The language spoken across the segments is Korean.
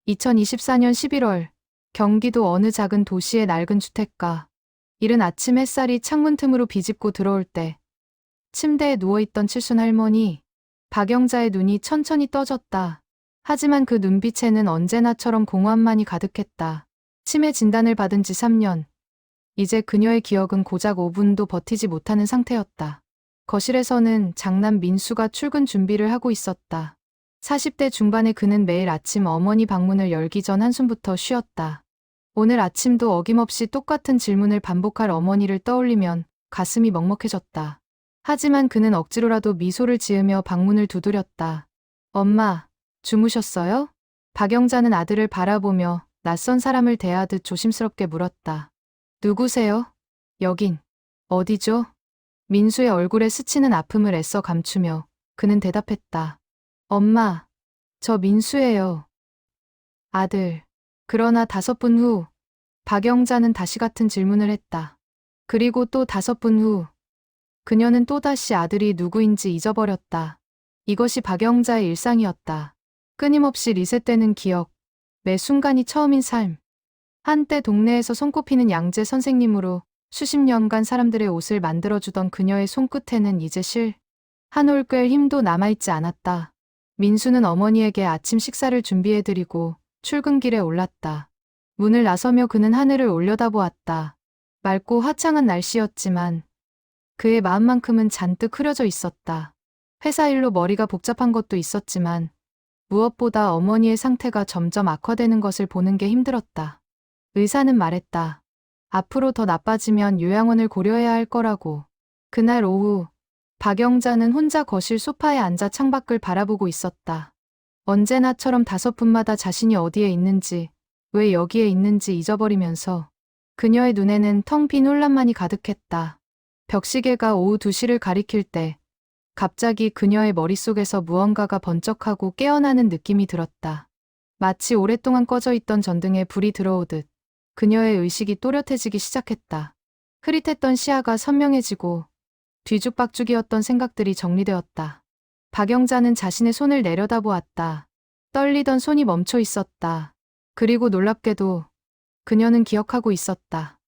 2024년 11월 경기도 어느 작은 도시의 낡은 주택가. 이른 아침 햇살이 창문 틈으로 비집고 들어올 때 침대에 누워있던 칠순 할머니 박영자의 눈이 천천히 떠졌다. 하지만 그 눈빛에는 언제나처럼 공허함만이 가득했다. 치매 진단을 받은 지 3년. 이제 그녀의 기억은 고작 5분도 버티지 못하는 상태였다. 거실에서는 장남 민수가 출근 준비를 하고 있었다. 40대 중반의 그는 매일 아침 어머니 방문을 열기 전 한숨부터 쉬었다. 오늘 아침도 어김없이 똑같은 질문을 반복할 어머니를 떠올리면 가슴이 먹먹해졌다. 하지만 그는 억지로라도 미소를 지으며 방문을 두드렸다. 엄마, 주무셨어요? 박영자는 아들을 바라보며 낯선 사람을 대하듯 조심스럽게 물었다. 누구세요? 여긴 어디죠? 민수의 얼굴에 스치는 아픔을 애써 감추며 그는 대답했다. 엄마, 저 민수예요. 아들. 그러나 5분 후, 박영자는 다시 같은 질문을 했다. 그리고 또 5분 후, 그녀는 또다시 아들이 누구인지 잊어버렸다. 이것이 박영자의 일상이었다. 끊임없이 리셋되는 기억, 매 순간이 처음인 삶. 한때 동네에서 손꼽히는 양재 선생님으로 수십 년간 사람들의 옷을 만들어주던 그녀의 손끝에는 이제 한 올 꿰 힘도 남아있지 않았다. 민수는 어머니에게 아침 식사를 준비해드리고 출근길에 올랐다. 문을 나서며 그는 하늘을 올려다보았다. 맑고 화창한 날씨였지만 그의 마음만큼은 잔뜩 흐려져 있었다. 회사 일로 머리가 복잡한 것도 있었지만 무엇보다 어머니의 상태가 점점 악화되는 것을 보는 게 힘들었다. 의사는 말했다. 앞으로 더 나빠지면 요양원을 고려해야 할 거라고. 그날 오후 박영자는 혼자 거실 소파에 앉아 창밖을 바라보고 있었다. 언제나처럼 5분마다 자신이 어디에 있는지, 왜 여기에 있는지 잊어버리면서 그녀의 눈에는 텅 빈 혼란만이 가득했다. 벽시계가 오후 2시를 가리킬 때 갑자기 그녀의 머릿속에서 무언가가 번쩍하고 깨어나는 느낌이 들었다. 마치 오랫동안 꺼져 있던 전등에 불이 들어오듯 그녀의 의식이 또렷해지기 시작했다. 흐릿했던 시야가 선명해지고 뒤죽박죽이었던 생각들이 정리되었다. 박영자는 자신의 손을 내려다보았다. 떨리던 손이 멈춰 있었다. 그리고 놀랍게도 그녀는 기억하고 있었다.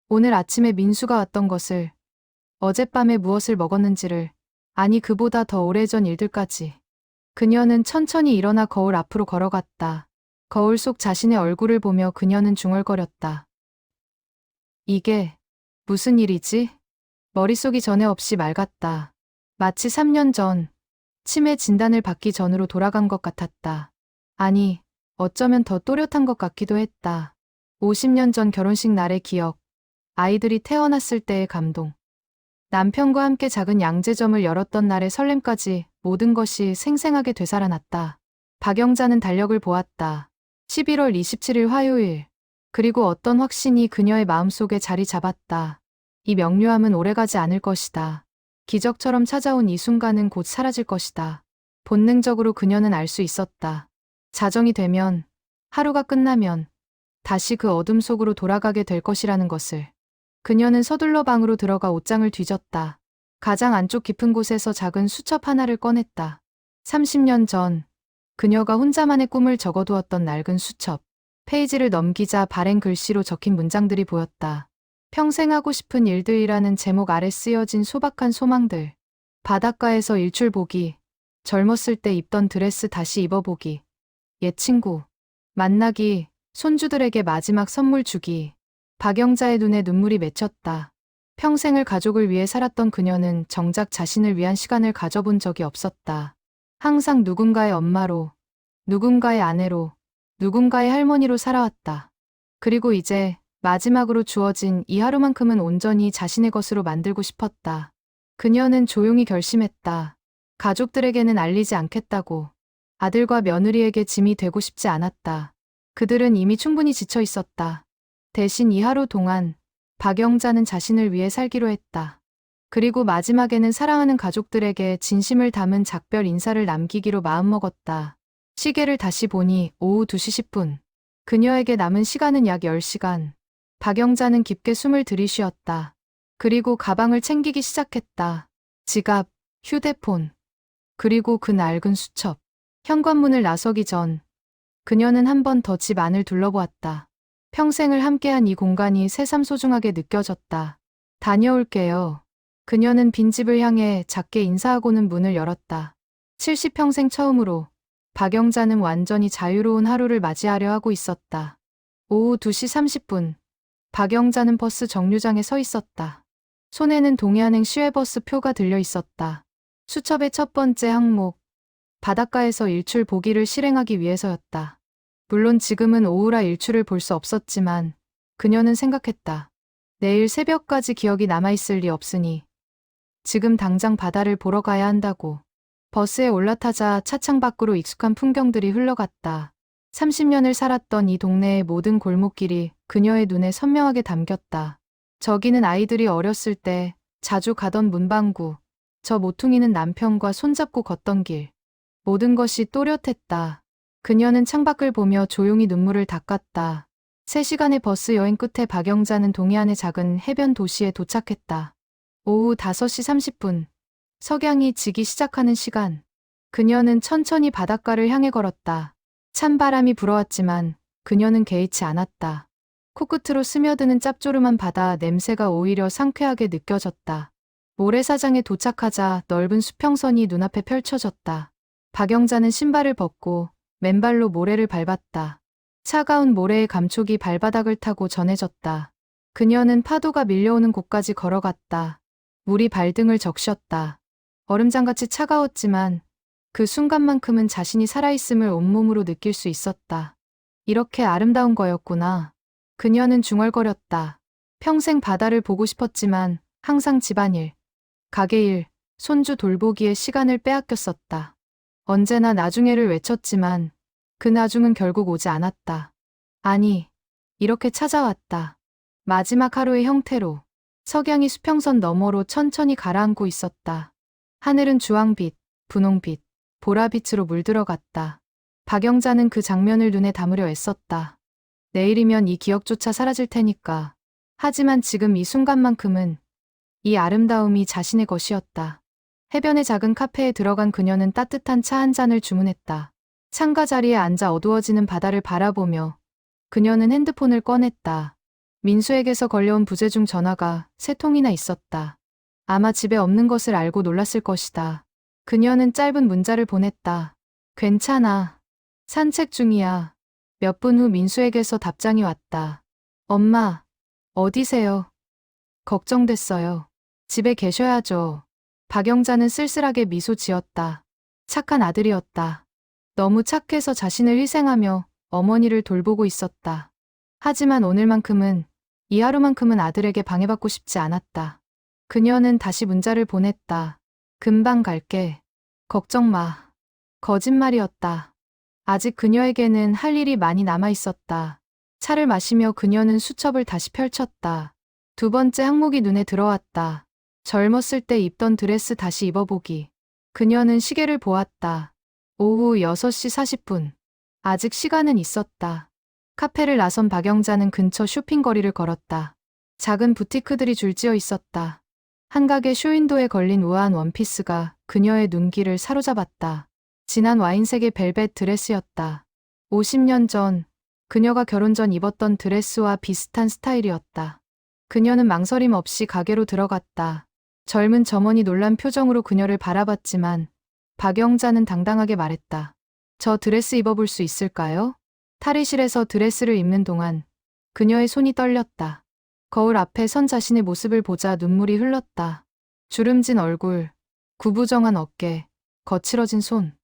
오늘 아침에 민수가 왔던 것을, 어젯밤에 무엇을 먹었는지를, 아니 그보다 더 오래전 일들까지. 그녀는 천천히 일어나 거울 앞으로 걸어갔다. 거울 속 자신의 얼굴을 보며 그녀는 중얼거렸다. 이게 무슨 일이지? 머릿속이 전에 없이 맑았다. 마치 3년 전, 치매 진단을 받기 전으로 돌아간 것 같았다. 아니, 어쩌면 더 또렷한 것 같기도 했다. 50년 전 결혼식 날의 기억, 아이들이 태어났을 때의 감동, 남편과 함께 작은 양재점을 열었던 날의 설렘까지 모든 것이 생생하게 되살아났다. 박영자는 달력을 보았다. 11월 27일 화요일. 그리고 어떤 확신이 그녀의 마음속에 자리 잡았다. 이 명료함은 오래가지 않을 것이다. 기적처럼 찾아온 이 순간은 곧 사라질 것이다. 본능적으로 그녀는 알 수 있었다. 자정이 되면, 하루가 끝나면 다시 그 어둠 속으로 돌아가게 될 것이라는 것을. 그녀는 서둘러 방으로 들어가 옷장을 뒤졌다. 가장 안쪽 깊은 곳에서 작은 수첩 하나를 꺼냈다. 30년 전 그녀가 혼자만의 꿈을 적어두었던 낡은 수첩. 페이지를 넘기자 바랜 글씨로 적힌 문장들이 보였다. 평생 하고 싶은 일들이라는 제목 아래 쓰여진 소박한 소망들. 바닷가에서 일출 보기, 젊었을 때 입던 드레스 다시 입어보기, 옛 친구 만나기, 손주들에게 마지막 선물 주기. 박영자의 눈에 눈물이 맺혔다. 평생을 가족을 위해 살았던 그녀는 정작 자신을 위한 시간을 가져본 적이 없었다. 항상 누군가의 엄마로, 누군가의 아내로, 누군가의 할머니로 살아왔다. 그리고 이제 마지막으로 주어진 이 하루만큼은 온전히 자신의 것으로 만들고 싶었다. 그녀는 조용히 결심했다. 가족들에게는 알리지 않겠다고. 아들과 며느리에게 짐이 되고 싶지 않았다. 그들은 이미 충분히 지쳐 있었다. 대신 이 하루 동안 박영자는 자신을 위해 살기로 했다. 그리고 마지막에는 사랑하는 가족들에게 진심을 담은 작별 인사를 남기기로 마음먹었다. 시계를 다시 보니 오후 2시 10분. 그녀에게 남은 시간은 약 10시간. 박영자는 깊게 숨을 들이쉬었다. 그리고 가방을 챙기기 시작했다. 지갑, 휴대폰, 그리고 그 낡은 수첩. 현관문을 나서기 전 그녀는 한 번 더 집 안을 둘러보았다. 평생을 함께한 이 공간이 새삼 소중하게 느껴졌다. 다녀올게요. 그녀는 빈집을 향해 작게 인사하고는 문을 열었다. 70평생 처음으로 박영자는 완전히 자유로운 하루를 맞이하려 하고 있었다. 오후 2시 30분. 박영자는 버스 정류장에 서 있었다. 손에는 동해안행 시외버스 표가 들려 있었다. 수첩의 첫 번째 항목. 바닷가에서 일출 보기를 실행하기 위해서였다. 물론 지금은 오후라 일출을 볼 수 없었지만 그녀는 생각했다. 내일 새벽까지 기억이 남아있을 리 없으니 지금 당장 바다를 보러 가야 한다고. 버스에 올라타자 차창 밖으로 익숙한 풍경들이 흘러갔다. 30년을 살았던 이 동네의 모든 골목길이 그녀의 눈에 선명하게 담겼다. 저기는 아이들이 어렸을 때 자주 가던 문방구, 저 모퉁이는 남편과 손잡고 걷던 길. 모든 것이 또렷했다. 그녀는 창밖을 보며 조용히 눈물을 닦았다. 3시간의 버스 여행 끝에 박영자는 동해안의 작은 해변 도시에 도착했다. 오후 5시 30분. 석양이 지기 시작하는 시간. 그녀는 천천히 바닷가를 향해 걸었다. 찬바람이 불어왔지만 그녀는 개의치 않았다. 코끝으로 스며드는 짭조름한 바다 냄새가 오히려 상쾌하게 느껴졌다. 모래사장에 도착하자 넓은 수평선이 눈앞에 펼쳐졌다. 박영자는 신발을 벗고 맨발로 모래를 밟았다. 차가운 모래의 감촉이 발바닥을 타고 전해졌다. 그녀는 파도가 밀려오는 곳까지 걸어갔다. 물이 발등을 적셨다. 얼음장같이 차가웠지만 그 순간만큼은 자신이 살아있음을 온몸으로 느낄 수 있었다. 이렇게 아름다운 거였구나. 그녀는 중얼거렸다. 평생 바다를 보고 싶었지만 항상 집안일, 가게일, 손주 돌보기에 시간을 빼앗겼었다. 언제나 나중에를 외쳤지만 그 나중은 결국 오지 않았다. 아니, 이렇게 찾아왔다. 마지막 하루의 형태로. 석양이 수평선 너머로 천천히 가라앉고 있었다. 하늘은 주황빛, 분홍빛, 보라빛으로 물들어갔다. 박영자는 그 장면을 눈에 담으려 애썼다. 내일이면 이 기억조차 사라질 테니까. 하지만 지금 이 순간만큼은 이 아름다움이 자신의 것이었다. 해변의 작은 카페에 들어간 그녀는 따뜻한 차 한 잔을 주문했다. 창가 자리에 앉아 어두워지는 바다를 바라보며 그녀는 핸드폰을 꺼냈다. 민수에게서 걸려온 부재중 전화가 3통이나 있었다. 아마 집에 없는 것을 알고 놀랐을 것이다. 그녀는 짧은 문자를 보냈다. 괜찮아. 산책 중이야. 몇 분 후 민수에게서 답장이 왔다. 엄마, 어디세요? 걱정됐어요. 집에 계셔야죠. 박영자는 쓸쓸하게 미소 지었다. 착한 아들이었다. 너무 착해서 자신을 희생하며 어머니를 돌보고 있었다. 하지만 오늘만큼은, 이 하루만큼은 아들에게 방해받고 싶지 않았다. 그녀는 다시 문자를 보냈다. 금방 갈게. 걱정 마. 거짓말이었다. 아직 그녀에게는 할 일이 많이 남아 있었다. 차를 마시며 그녀는 수첩을 다시 펼쳤다. 2번째 항목이 눈에 들어왔다. 젊었을 때 입던 드레스 다시 입어보기. 그녀는 시계를 보았다. 오후 6시 40분. 아직 시간은 있었다. 카페를 나선 박영자는 근처 쇼핑거리를 걸었다. 작은 부티크들이 줄지어 있었다. 한 가게 쇼윈도에 걸린 우아한 원피스가 그녀의 눈길을 사로잡았다. 진한 와인색의 벨벳 드레스였다. 50년 전, 그녀가 결혼 전 입었던 드레스와 비슷한 스타일이었다. 그녀는 망설임 없이 가게로 들어갔다. 젊은 점원이 놀란 표정으로 그녀를 바라봤지만 박영자는 당당하게 말했다. 저 드레스 입어볼 수 있을까요? 탈의실에서 드레스를 입는 동안 그녀의 손이 떨렸다. 거울 앞에 선 자신의 모습을 보자 눈물이 흘렀다. 주름진 얼굴, 구부정한 어깨, 거칠어진 손.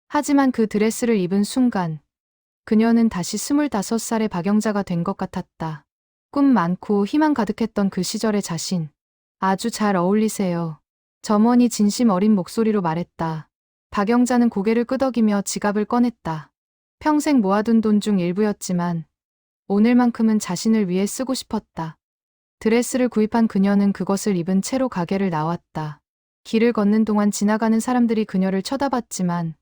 하지만 그 드레스를 입은 순간 그녀는 다시 25살의 박영자가 된 것 같았다. 꿈 많고 희망 가득했던 그 시절의 자신. 아주 잘 어울리세요. 점원이 진심 어린 목소리로 말했다. 박영자는 고개를 끄덕이며 지갑을 꺼냈다. 평생 모아둔 돈 중 일부였지만 오늘만큼은 자신을 위해 쓰고 싶었다. 드레스를 구입한 그녀는 그것을 입은 채로 가게를 나왔다. 길을 걷는 동안 지나가는 사람들이 그녀를 쳐다봤지만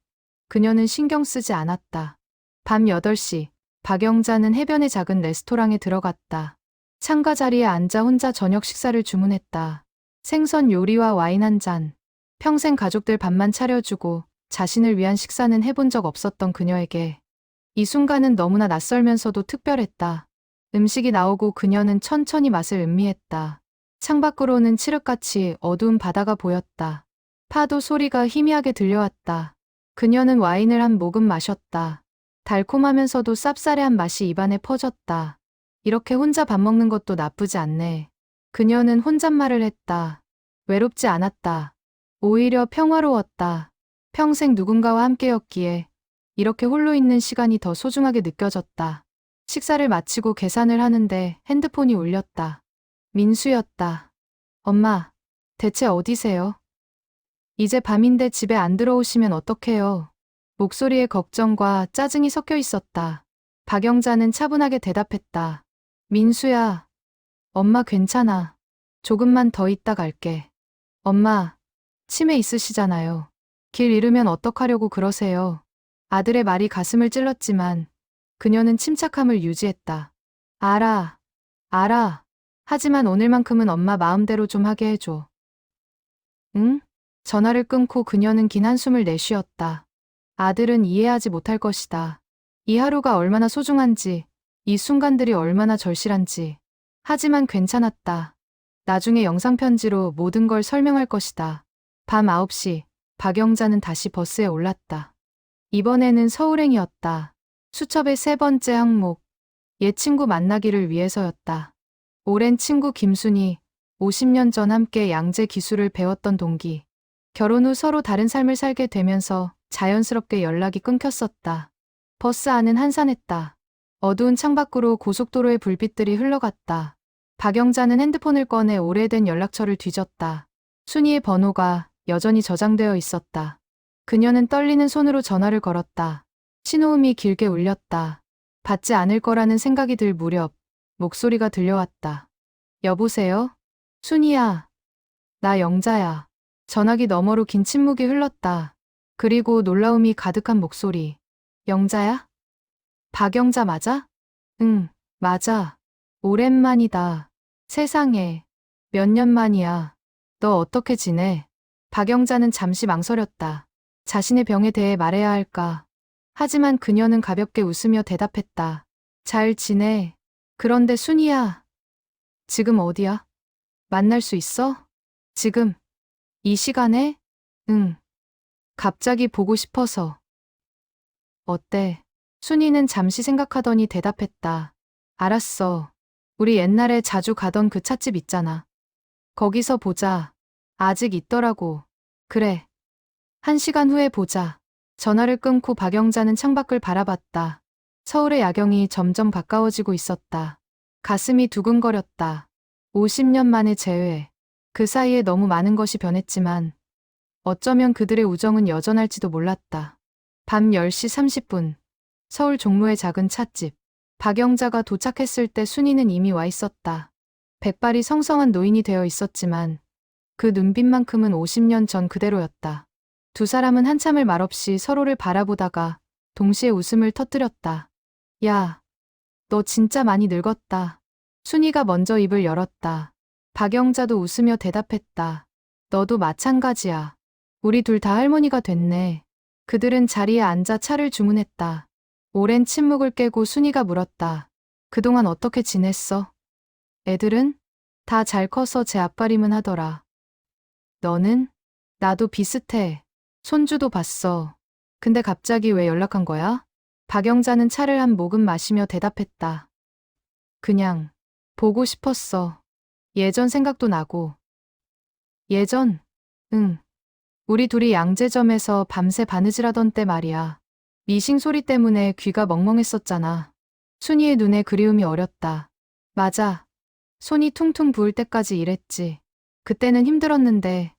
그녀는 신경 쓰지 않았다. 밤 8시, 박영자는 해변의 작은 레스토랑에 들어갔다. 창가 자리에 앉아 혼자 저녁 식사를 주문했다. 생선 요리와 와인 한 잔. 평생 가족들 밥만 차려주고 자신을 위한 식사는 해본 적 없었던 그녀에게 이 순간은 너무나 낯설면서도 특별했다. 음식이 나오고 그녀는 천천히 맛을 음미했다. 창밖으로는 칠흑같이 어두운 바다가 보였다. 파도 소리가 희미하게 들려왔다. 그녀는 와인을 한 모금 마셨다. 달콤하면서도 쌉싸래한 맛이 입안에 퍼졌다. 이렇게 혼자 밥 먹는 것도 나쁘지 않네. 그녀는 혼잣말을 했다. 외롭지 않았다. 오히려 평화로웠다. 평생 누군가와 함께였기에 이렇게 홀로 있는 시간이 더 소중하게 느껴졌다. 식사를 마치고 계산을 하는데 핸드폰이 울렸다. 민수였다. 엄마, 대체 어디세요? 이제 밤인데 집에 안 들어오시면 어떡해요? 목소리에 걱정과 짜증이 섞여 있었다. 박영자는 차분하게 대답했다. 민수야, 엄마 괜찮아. 조금만 더 있다 갈게. 엄마, 치매 있으시잖아요. 길 잃으면 어떡하려고 그러세요? 아들의 말이 가슴을 찔렀지만 그녀는 침착함을 유지했다. 알아. 하지만 오늘만큼은 엄마 마음대로 좀 하게 해줘. 응? 전화를 끊고 그녀는 긴 한숨을 내쉬었다. 아들은 이해하지 못할 것이다. 이 하루가 얼마나 소중한지, 이 순간들이 얼마나 절실한지. 하지만 괜찮았다. 나중에 영상편지로 모든 걸 설명할 것이다. 밤 9시, 박영자는 다시 버스에 올랐다. 이번에는 서울행이었다. 수첩의 세 번째 항목, 옛 친구 만나기를 위해서였다. 오랜 친구 김순이, 50년 전 함께 양재 기술을 배웠던 동기. 결혼 후 서로 다른 삶을 살게 되면서 자연스럽게 연락이 끊겼었다. 버스 안은 한산했다. 어두운 창밖으로 고속도로의 불빛들이 흘러갔다. 박영자는 핸드폰을 꺼내 오래된 연락처를 뒤졌다. 순이의 번호가 여전히 저장되어 있었다. 그녀는 떨리는 손으로 전화를 걸었다. 신호음이 길게 울렸다. 받지 않을 거라는 생각이 들 무렵 목소리가 들려왔다. 여보세요? 순이야. 나 영자야. 전화기 너머로 긴 침묵이 흘렀다. 그리고 놀라움이 가득한 목소리. 영자야? 박영자 맞아? 응, 맞아. 오랜만이다. 세상에. 몇 년 만이야. 너 어떻게 지내? 박영자는 잠시 망설였다. 자신의 병에 대해 말해야 할까. 하지만 그녀는 가볍게 웃으며 대답했다. 잘 지내. 그런데 순이야. 지금 어디야? 만날 수 있어? 지금. 이 시간에? 응. 갑자기 보고 싶어서. 어때? 순이는 잠시 생각하더니 대답했다. 알았어. 우리 옛날에 자주 가던 그 찻집 있잖아. 거기서 보자. 아직 있더라고. 그래. 1시간 후에 보자. 전화를 끊고 박영자는 창밖을 바라봤다. 서울의 야경이 점점 가까워지고 있었다. 가슴이 두근거렸다. 50년 만의 재회. 그 사이에 너무 많은 것이 변했지만 어쩌면 그들의 우정은 여전할지도 몰랐다. 밤 10시 30분. 서울 종로의 작은 찻집. 박영자가 도착했을 때 순이는 이미 와 있었다. 백발이 성성한 노인이 되어 있었지만 그 눈빛만큼은 50년 전 그대로였다. 두 사람은 한참을 말없이 서로를 바라보다가 동시에 웃음을 터뜨렸다. 야, 너 진짜 많이 늙었다. 순이가 먼저 입을 열었다. 박영자도 웃으며 대답했다. 너도 마찬가지야. 우리 둘 다 할머니가 됐네. 그들은 자리에 앉아 차를 주문했다. 오랜 침묵을 깨고 순이가 물었다. 그동안 어떻게 지냈어? 애들은? 다 잘 커서 제 앞가림은 하더라. 너는? 나도 비슷해. 손주도 봤어. 근데 갑자기 왜 연락한 거야? 박영자는 차를 한 모금 마시며 대답했다. 그냥 보고 싶었어. 예전 생각도 나고. 예전? 응. 우리 둘이 양재점에서 밤새 바느질하던 때 말이야. 미싱 소리 때문에 귀가 멍멍했었잖아. 순이의 눈에 그리움이 어렸다. 맞아. 손이 퉁퉁 부을 때까지 일했지. 그때는 힘들었는데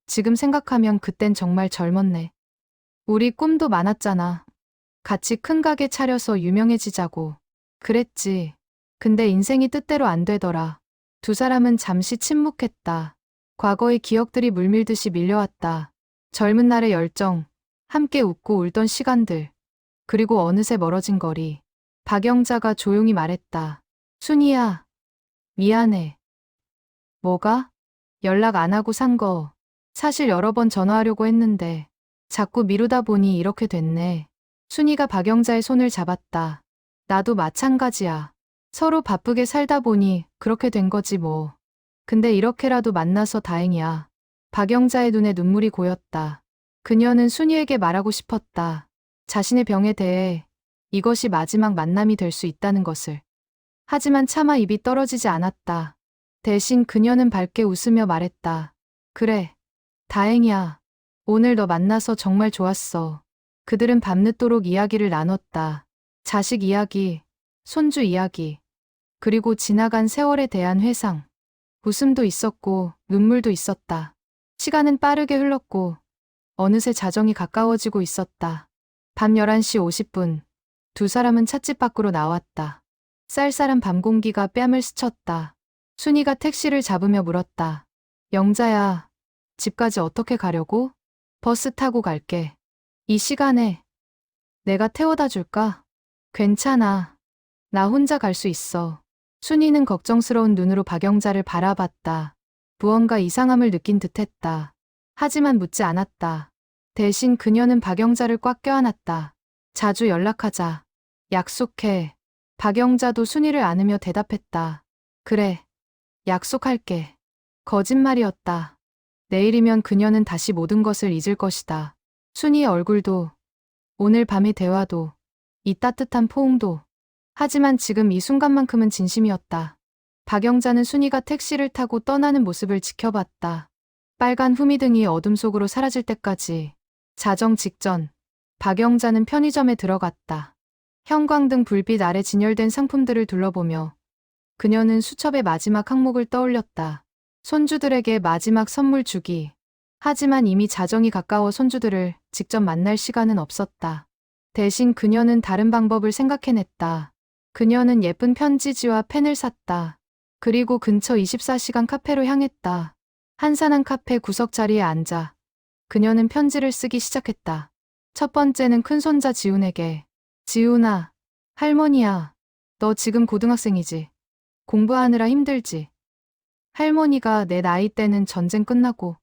지금 생각하면 그땐 정말 젊었네. 우리 꿈도 많았잖아. 같이 큰 가게 차려서 유명해지자고. 그랬지. 근데 인생이 뜻대로 안 되더라. 두 사람은 잠시 침묵했다. 과거의 기억들이 물밀듯이 밀려왔다. 젊은 날의 열정, 함께 웃고 울던 시간들, 그리고 어느새 멀어진 거리. 박영자가 조용히 말했다. 순이야, 미안해. 뭐가? 연락 안 하고 산 거. 사실 여러 번 전화하려고 했는데 자꾸 미루다 보니 이렇게 됐네. 순이가 박영자의 손을 잡았다. 나도 마찬가지야. 서로 바쁘게 살다 보니 그렇게 된 거지 뭐. 근데 이렇게라도 만나서 다행이야. 박영자의 눈에 눈물이 고였다. 그녀는 순이에게 말하고 싶었다. 자신의 병에 대해 이것이 마지막 만남이 될 수 있다는 것을. 하지만 차마 입이 떨어지지 않았다. 대신 그녀는 밝게 웃으며 말했다. 그래, 다행이야. 오늘 너 만나서 정말 좋았어. 그들은 밤늦도록 이야기를 나눴다. 자식 이야기, 손주 이야기, 그리고 지나간 세월에 대한 회상. 웃음도 있었고 눈물도 있었다. 시간은 빠르게 흘렀고 어느새 자정이 가까워지고 있었다. 밤 11시 50분, 두 사람은 찻집 밖으로 나왔다. 쌀쌀한 밤 공기가 뺨을 스쳤다. 순이가 택시를 잡으며 물었다. 영자야, 집까지 어떻게 가려고? 버스 타고 갈게. 이 시간에 내가 태워다 줄까? 괜찮아. 나 혼자 갈 수 있어. 순이는 걱정스러운 눈으로 박영자를 바라봤다. 무언가 이상함을 느낀 듯했다. 하지만 묻지 않았다. 대신 그녀는 박영자를 꽉 껴안았다. 자주 연락하자. 약속해. 박영자도 순이를 안으며 대답했다. 그래. 약속할게. 거짓말이었다. 내일이면 그녀는 다시 모든 것을 잊을 것이다. 순이의 얼굴도, 오늘 밤의 대화도, 이 따뜻한 포옹도. 하지만 지금 이 순간만큼은 진심이었다. 박영자는 순이가 택시를 타고 떠나는 모습을 지켜봤다. 빨간 후미등이 어둠 속으로 사라질 때까지. 자정 직전, 박영자는 편의점에 들어갔다. 형광등 불빛 아래 진열된 상품들을 둘러보며 그녀는 수첩의 마지막 항목을 떠올렸다. 손주들에게 마지막 선물 주기. 하지만 이미 자정이 가까워 손주들을 직접 만날 시간은 없었다. 대신 그녀는 다른 방법을 생각해냈다. 그녀는 예쁜 편지지와 펜을 샀다. 그리고 근처 24시간 카페로 향했다. 한산한 카페 구석 자리에 앉아 그녀는 편지를 쓰기 시작했다. 첫 번째는 큰손자 지훈에게. 지훈아, 할머니야, 너 지금 고등학생이지? 공부하느라 힘들지? 할머니가 내 나이 때는 전쟁 끝나고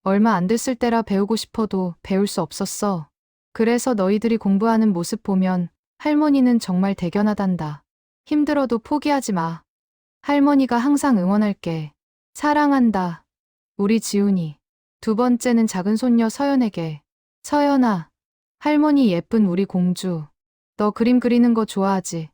얼마 안 됐을 때라 배우고 싶어도 배울 수 없었어. 그래서 너희들이 공부하는 모습 보면 할머니는 정말 대견하단다. 힘들어도 포기하지 마. 할머니가 항상 응원할게. 사랑한다. 우리 지훈이. 두 번째는 작은 손녀 서연에게. 서연아, 할머니 예쁜 우리 공주. 너 그림 그리는 거 좋아하지?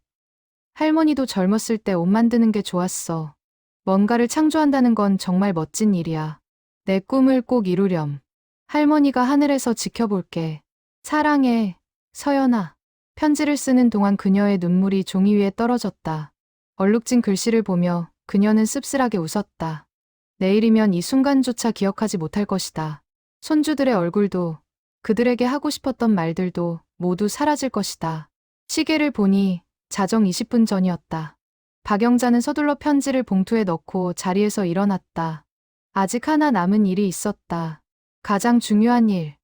할머니도 젊었을 때 옷 만드는 게 좋았어. 뭔가를 창조한다는 건 정말 멋진 일이야. 내 꿈을 꼭 이루렴. 할머니가 하늘에서 지켜볼게. 사랑해, 서연아. 편지를 쓰는 동안 그녀의 눈물이 종이 위에 떨어졌다. 얼룩진 글씨를 보며 그녀는 씁쓸하게 웃었다. 내일이면 이 순간조차 기억하지 못할 것이다. 손주들의 얼굴도, 그들에게 하고 싶었던 말들도 모두 사라질 것이다. 시계를 보니 자정 20분 전이었다. 박영자는 서둘러 편지를 봉투에 넣고 자리에서 일어났다. 아직 하나 남은 일이 있었다. 가장 중요한 일.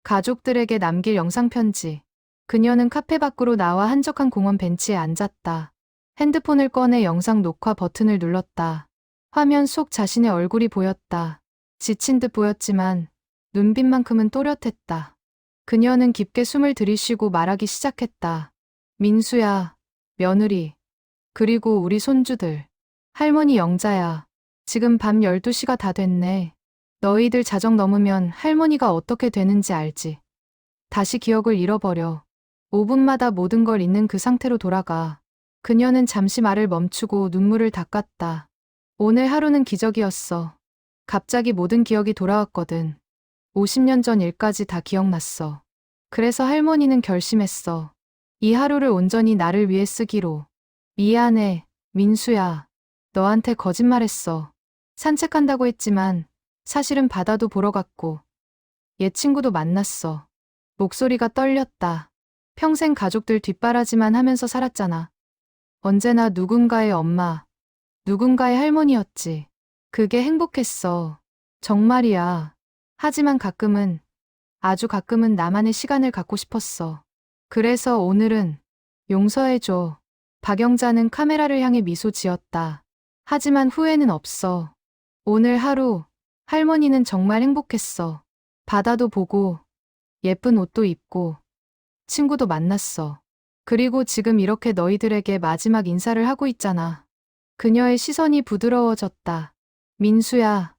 가족들에게 남길 영상편지. 그녀는 카페 밖으로 나와 한적한 공원 벤치에 앉았다. 핸드폰을 꺼내 영상 녹화 버튼을 눌렀다. 화면 속 자신의 얼굴이 보였다. 지친 듯 보였지만 눈빛만큼은 또렷했다. 그녀는 깊게 숨을 들이쉬고 말하기 시작했다. 민수야, 며느리, 그리고 우리 손주들. 할머니 영자야, 지금 밤 12시가 다 됐네. 너희들 자정 넘으면 할머니가 어떻게 되는지 알지? 다시 기억을 잃어버려. 5분마다 모든 걸 잊는 그 상태로 돌아가. 그녀는 잠시 말을 멈추고 눈물을 닦았다. 오늘 하루는 기적이었어. 갑자기 모든 기억이 돌아왔거든. 50년 전 일까지 다 기억났어. 그래서 할머니는 결심했어. 이 하루를 온전히 나를 위해 쓰기로. 미안해, 민수야. 너한테 거짓말했어. 산책한다고 했지만 사실은 바다도 보러 갔고 옛 친구도 만났어. 목소리가 떨렸다. 평생 가족들 뒷바라지만 하면서 살았잖아. 언제나 누군가의 엄마, 누군가의 할머니였지. 그게 행복했어. 정말이야. 하지만 가끔은, 아주 가끔은 나만의 시간을 갖고 싶었어. 그래서 오늘은 용서해줘. 박영자는 카메라를 향해 미소 지었다. 하지만 후회는 없어. 오늘 하루 할머니는 정말 행복했어. 바다도 보고 예쁜 옷도 입고 친구도 만났어. 그리고 지금 이렇게 너희들에게 마지막 인사를 하고 있잖아. 그녀의 시선이 부드러워졌다. 민수야,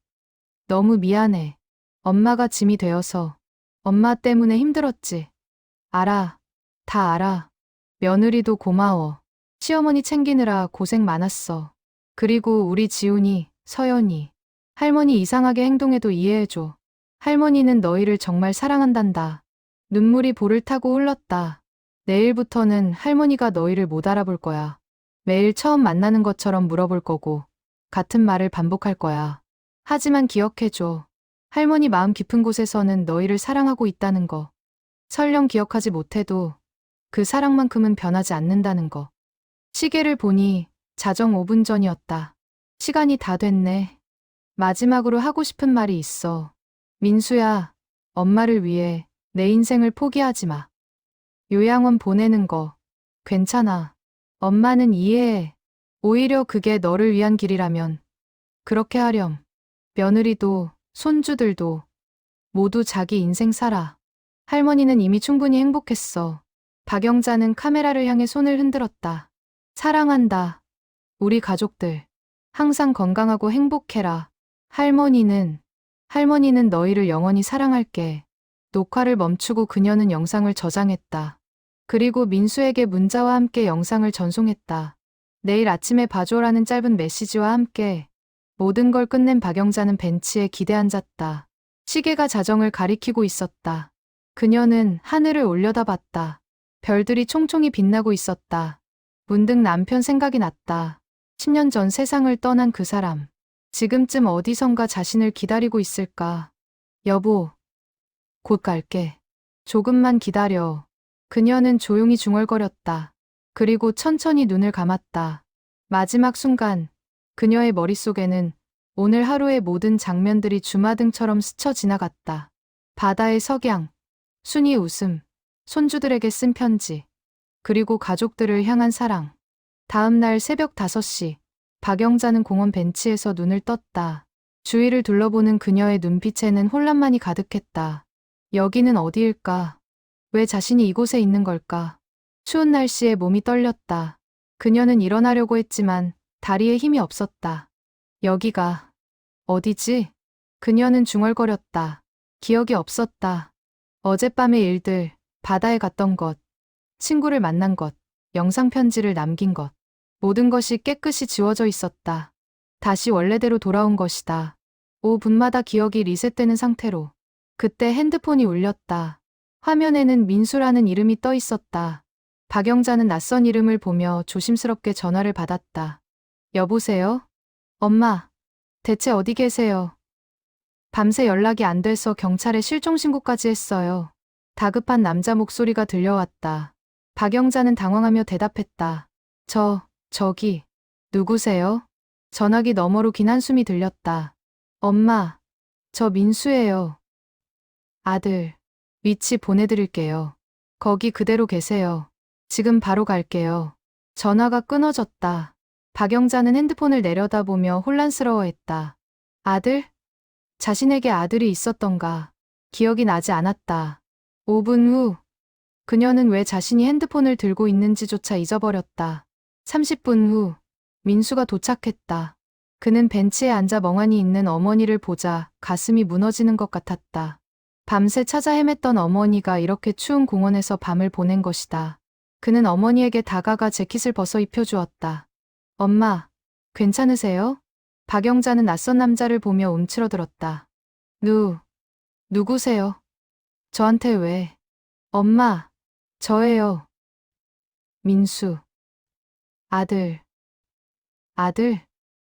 너무 미안해. 엄마가 짐이 되어서. 엄마 때문에 힘들었지. 알아. 다 알아. 며느리도 고마워. 시어머니 챙기느라 고생 많았어. 그리고 우리 지훈이, 서연이. 할머니 이상하게 행동해도 이해해줘. 할머니는 너희를 정말 사랑한단다. 눈물이 볼을 타고 흘렀다. 내일부터는 할머니가 너희를 못 알아볼 거야. 매일 처음 만나는 것처럼 물어볼 거고, 같은 말을 반복할 거야. 하지만 기억해줘. 할머니 마음 깊은 곳에서는 너희를 사랑하고 있다는 거. 설령 기억하지 못해도 그 사랑만큼은 변하지 않는다는 거. 시계를 보니 자정 5분 전이었다. 시간이 다 됐네. 마지막으로 하고 싶은 말이 있어. 민수야, 엄마를 위해 내 인생을 포기하지 마. 요양원 보내는 거 괜찮아. 엄마는 이해해. 오히려 그게 너를 위한 길이라면 그렇게 하렴. 며느리도 손주들도 모두 자기 인생 살아. 할머니는 이미 충분히 행복했어. 박영자는 카메라를 향해 손을 흔들었다. 사랑한다. 우리 가족들. 항상 건강하고 행복해라. 할머니는 너희를 영원히 사랑할게. 녹화를 멈추고 그녀는 영상을 저장했다. 그리고 민수에게 문자와 함께 영상을 전송했다. 내일 아침에 봐줘라는 짧은 메시지와 함께 모든 걸 끝낸 박영자는 벤치에 기대 앉았다. 시계가 자정을 가리키고 있었다. 그녀는 하늘을 올려다봤다. 별들이 총총히 빛나고 있었다. 문득 남편 생각이 났다. 10년 전 세상을 떠난 그 사람. 지금쯤 어디선가 자신을 기다리고 있을까. 여보, 곧 갈게. 조금만 기다려. 그녀는 조용히 중얼거렸다. 그리고 천천히 눈을 감았다. 마지막 순간, 그녀의 머릿속에는 오늘 하루의 모든 장면들이 주마등처럼 스쳐 지나갔다. 바다의 석양, 순이의 웃음, 손주들에게 쓴 편지, 그리고 가족들을 향한 사랑. 다음 날 새벽 5시, 박영자는 공원 벤치에서 눈을 떴다. 주위를 둘러보는 그녀의 눈빛에는 혼란만이 가득했다. 여기는 어디일까? 왜 자신이 이곳에 있는 걸까? 추운 날씨에 몸이 떨렸다. 그녀는 일어나려고 했지만 다리에 힘이 없었다. 여기가 어디지? 그녀는 중얼거렸다. 기억이 없었다. 어젯밤의 일들, 바다에 갔던 것, 친구를 만난 것, 영상 편지를 남긴 것. 모든 것이 깨끗이 지워져 있었다. 다시 원래대로 돌아온 것이다. 5분마다 기억이 리셋되는 상태로. 그때 핸드폰이 울렸다. 화면에는 민수라는 이름이 떠 있었다. 박영자는 낯선 이름을 보며 조심스럽게 전화를 받았다. 여보세요? 엄마, 대체 어디 계세요? 밤새 연락이 안 돼서 경찰에 실종신고까지 했어요. 다급한 남자 목소리가 들려왔다. 박영자는 당황하며 대답했다. 저기, 누구세요? 전화기 너머로 긴 한숨이 들렸다. 엄마, 저 민수예요. 아들, 위치 보내드릴게요. 거기 그대로 계세요. 지금 바로 갈게요. 전화가 끊어졌다. 박영자는 핸드폰을 내려다보며 혼란스러워했다. 아들? 자신에게 아들이 있었던가. 기억이 나지 않았다. 5분 후, 그녀는 왜 자신이 핸드폰을 들고 있는지조차 잊어버렸다. 30분 후, 민수가 도착했다. 그는 벤치에 앉아 멍하니 있는 어머니를 보자 가슴이 무너지는 것 같았다. 밤새 찾아 헤맸던 어머니가 이렇게 추운 공원에서 밤을 보낸 것이다. 그는 어머니에게 다가가 재킷을 벗어 입혀주었다. 엄마, 괜찮으세요? 박영자는 낯선 남자를 보며 움츠러들었다. 누구세요? 저한테 왜? 엄마, 저예요. 민수. 아들.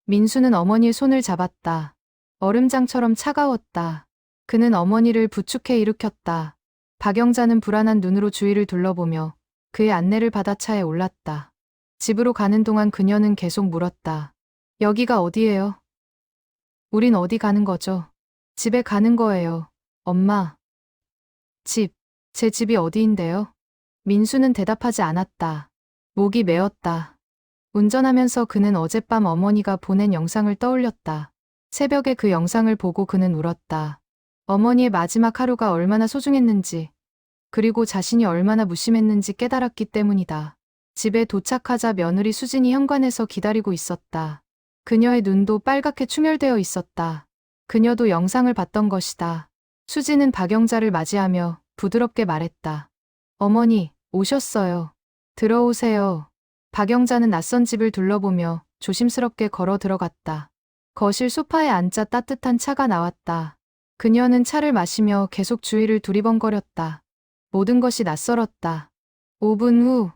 민수는 어머니의 손을 잡았다. 얼음장처럼 차가웠다. 그는 어머니를 부축해 일으켰다. 박영자는 불안한 눈으로 주위를 둘러보며 그의 안내를 받아 차에 올랐다. 집으로 가는 동안 그녀는 계속 물었다. 여기가 어디예요? 우린 어디 가는 거죠? 집에 가는 거예요. 엄마. 제 집이 어디인데요? 민수는 대답하지 않았다. 목이 메었다. 운전하면서 그는 어젯밤 어머니가 보낸 영상을 떠올렸다. 새벽에 그 영상을 보고 그는 울었다. 어머니의 마지막 하루가 얼마나 소중했는지, 그리고 자신이 얼마나 무심했는지 깨달았기 때문이다. 집에 도착하자 며느리 수진이 현관에서 기다리고 있었다. 그녀의 눈도 빨갛게 충혈되어 있었다. 그녀도 영상을 봤던 것이다. 수진은 박영자를 맞이하며 부드럽게 말했다. 어머니, 오셨어요. 들어오세요. 박영자는 낯선 집을 둘러보며 조심스럽게 걸어 들어갔다. 거실 소파에 앉자 따뜻한 차가 나왔다. 그녀는 차를 마시며 계속 주위를 두리번거렸다. 모든 것이 낯설었다. 5분 후,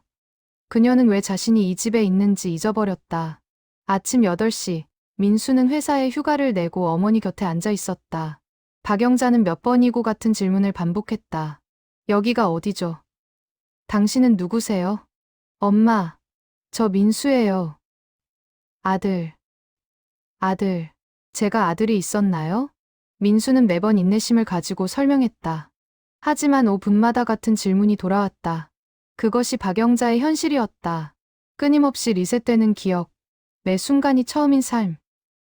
그녀는 왜 자신이 이 집에 있는지 잊어버렸다. 아침 8시, 민수는 회사에 휴가를 내고 어머니 곁에 앉아 있었다. 박영자는 몇 번이고 같은 질문을 반복했다. 여기가 어디죠? 당신은 누구세요? 엄마, 저 민수예요. 아들, 제가 아들이 있었나요? 민수는 매번 인내심을 가지고 설명했다. 하지만 5분마다 같은 질문이 돌아왔다. 그것이 박영자의 현실이었다. 끊임없이 리셋되는 기억, 매 순간이 처음인 삶.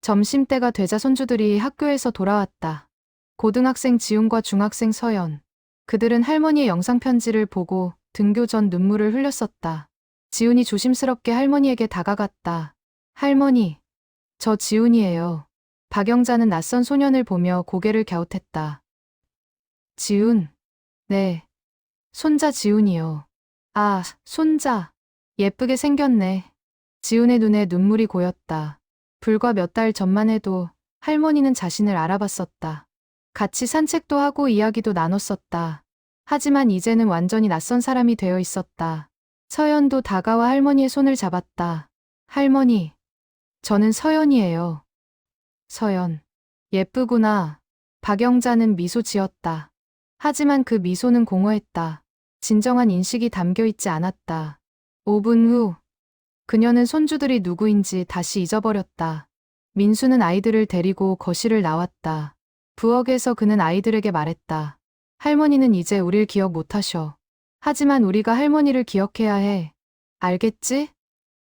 점심때가 되자 손주들이 학교에서 돌아왔다. 고등학생 지훈과 중학생 서연. 그들은 할머니의 영상편지를 보고 등교 전 눈물을 흘렸었다. 지훈이 조심스럽게 할머니에게 다가갔다. 할머니, 저 지훈이에요. 박영자는 낯선 소년을 보며 고개를 갸웃했다. 지훈? 네. 손자 지훈이요. 아, 손자. 예쁘게 생겼네. 지훈의 눈에 눈물이 고였다. 불과 몇 달 전만 해도 할머니는 자신을 알아봤었다. 같이 산책도 하고 이야기도 나눴었다. 하지만 이제는 완전히 낯선 사람이 되어 있었다. 서연도 다가와 할머니의 손을 잡았다. 할머니, 저는 서연이에요. 서연. 예쁘구나. 박영자는 미소 지었다. 하지만 그 미소는 공허했다. 진정한 인식이 담겨 있지 않았다. 5분 후, 그녀는 손주들이 누구인지 다시 잊어버렸다. 민수는 아이들을 데리고 거실을 나왔다. 부엌에서 그는 아이들에게 말했다. 할머니는 이제 우릴 기억 못하셔. 하지만 우리가 할머니를 기억해야 해. 알겠지?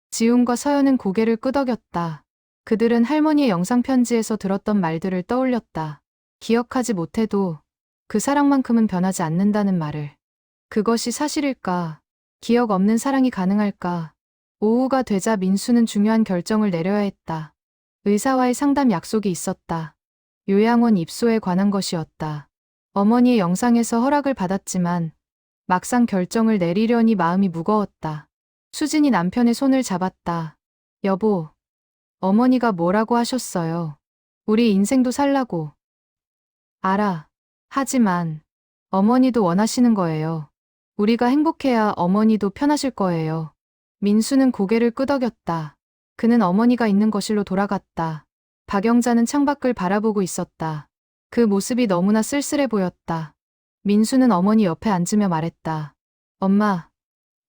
지훈과 서연은 고개를 끄덕였다. 그들은 할머니의 영상편지에서 들었던 말들을 떠올렸다. 기억하지 못해도 그 사랑만큼은 변하지 않는다는 말을. 그것이 사실일까? 기억 없는 사랑이 가능할까? 오후가 되자 민수는 중요한 결정을 내려야 했다. 의사와의 상담 약속이 있었다. 요양원 입소에 관한 것이었다. 어머니의 영상에서 허락을 받았지만 막상 결정을 내리려니 마음이 무거웠다. 수진이 남편의 손을 잡았다. 여보, 어머니가 뭐라고 하셨어요? 우리 인생도 살라고. 알아. 하지만 어머니도 원하시는 거예요. 우리가 행복해야 어머니도 편하실 거예요. 민수는 고개를 끄덕였다. 그는 어머니가 있는 거실로 돌아갔다. 박영자는 창밖을 바라보고 있었다. 그 모습이 너무나 쓸쓸해 보였다. 민수는 어머니 옆에 앉으며 말했다. 엄마,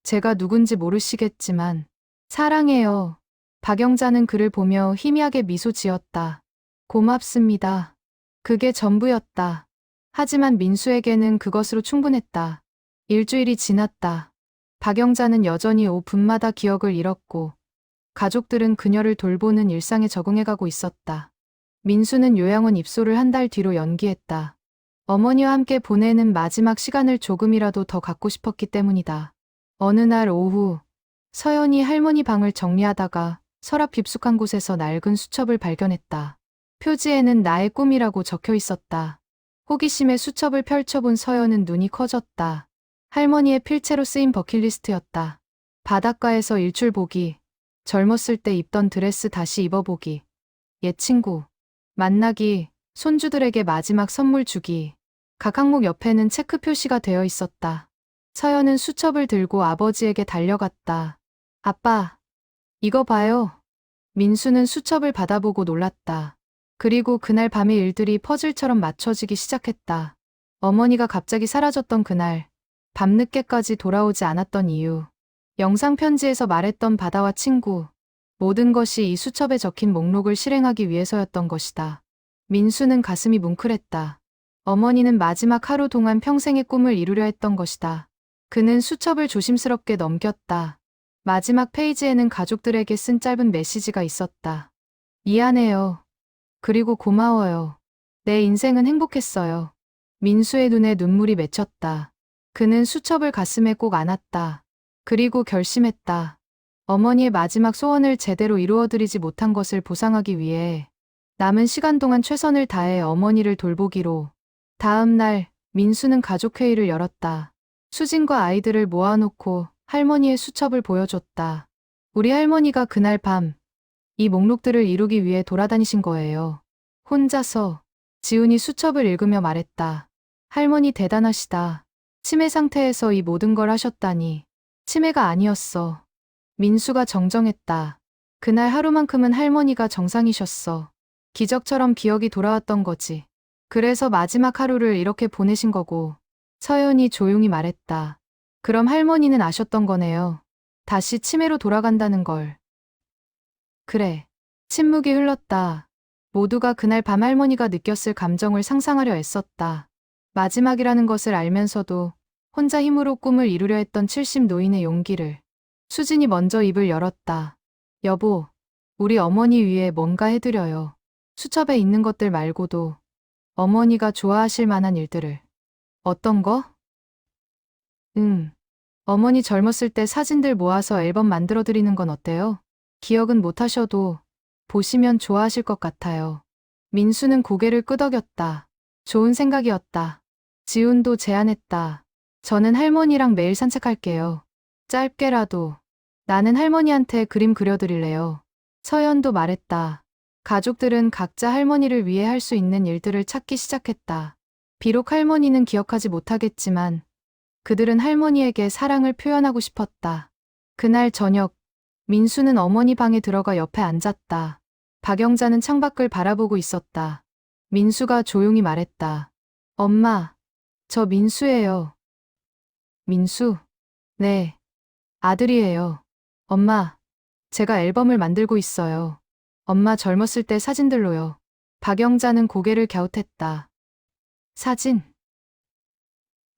제가 누군지 모르시겠지만 사랑해요. 박영자는 그를 보며 희미하게 미소 지었다. 고맙습니다. 그게 전부였다. 하지만 민수에게는 그것으로 충분했다. 일주일이 지났다. 박영자는 여전히 5분마다 기억을 잃었고 가족들은 그녀를 돌보는 일상에 적응해가고 있었다. 민수는 요양원 입소를 한 달 뒤로 연기했다. 어머니와 함께 보내는 마지막 시간을 조금이라도 더 갖고 싶었기 때문이다. 어느 날 오후, 서연이 할머니 방을 정리하다가 서랍 깊숙한 곳에서 낡은 수첩을 발견했다. 표지에는 나의 꿈이라고 적혀 있었다. 호기심에 수첩을 펼쳐본 서연은 눈이 커졌다. 할머니의 필체로 쓰인 버킷리스트였다. 바닷가에서 일출 보기, 젊었을 때 입던 드레스 다시 입어보기, 옛 친구 만나기, 손주들에게 마지막 선물 주기. 각 항목 옆에는 체크 표시가 되어 있었다. 서연은 수첩을 들고 아버지에게 달려갔다. 아빠, 이거 봐요. 민수는 수첩을 받아보고 놀랐다. 그리고 그날 밤의 일들이 퍼즐처럼 맞춰지기 시작했다. 어머니가 갑자기 사라졌던 그날, 밤늦게까지 돌아오지 않았던 이유, 영상편지에서 말했던 바다와 친구, 모든 것이 이 수첩에 적힌 목록을 실행하기 위해서였던 것이다. 민수는 가슴이 뭉클했다. 어머니는 마지막 하루 동안 평생의 꿈을 이루려 했던 것이다. 그는 수첩을 조심스럽게 넘겼다. 마지막 페이지에는 가족들에게 쓴 짧은 메시지가 있었다. 미안해요. 그리고 고마워요. 내 인생은 행복했어요. 민수의 눈에 눈물이 맺혔다. 그는 수첩을 가슴에 꼭 안았다. 그리고 결심했다. 어머니의 마지막 소원을 제대로 이루어드리지 못한 것을 보상하기 위해 남은 시간 동안 최선을 다해 어머니를 돌보기로. 다음 날 민수는 가족회의를 열었다. 수진과 아이들을 모아놓고 할머니의 수첩을 보여줬다. 우리 할머니가 그날 밤 이 목록들을 이루기 위해 돌아다니신 거예요. 혼자서. 지훈이 수첩을 읽으며 말했다. 할머니 대단하시다. 치매 상태에서 이 모든 걸 하셨다니. 치매가 아니었어. 민수가 정정했다. 그날 하루만큼은 할머니가 정상이셨어. 기적처럼 기억이 돌아왔던 거지. 그래서 마지막 하루를 이렇게 보내신 거고. 서연이 조용히 말했다. 그럼 할머니는 아셨던 거네요. 다시 치매로 돌아간다는 걸. 그래. 침묵이 흘렀다. 모두가 그날 밤 할머니가 느꼈을 감정을 상상하려 애썼다. 마지막이라는 것을 알면서도 혼자 힘으로 꿈을 이루려 했던 70 노인의 용기를. 수진이 먼저 입을 열었다. 여보, 우리 어머니 위해 뭔가 해드려요. 수첩에 있는 것들 말고도 어머니가 좋아하실 만한 일들을. 어떤 거? 어머니 젊었을 때 사진들 모아서 앨범 만들어드리는 건 어때요? 기억은 못하셔도 보시면 좋아하실 것 같아요. 민수는 고개를 끄덕였다. 좋은 생각이었다. 지훈도 제안했다. 저는 할머니랑 매일 산책할게요. 짧게라도. 나는 할머니한테 그림 그려드릴래요. 서연도 말했다. 가족들은 각자 할머니를 위해 할 수 있는 일들을 찾기 시작했다. 비록 할머니는 기억하지 못하겠지만 그들은 할머니에게 사랑을 표현하고 싶었다. 그날 저녁 민수는 어머니 방에 들어가 옆에 앉았다. 박영자는 창밖을 바라보고 있었다. 민수가 조용히 말했다. 엄마, 저 민수예요. 민수? 네, 아들이에요. 엄마, 제가 앨범을 만들고 있어요. 엄마 젊었을 때 사진들로요. 박영자는 고개를 갸웃했다. 사진?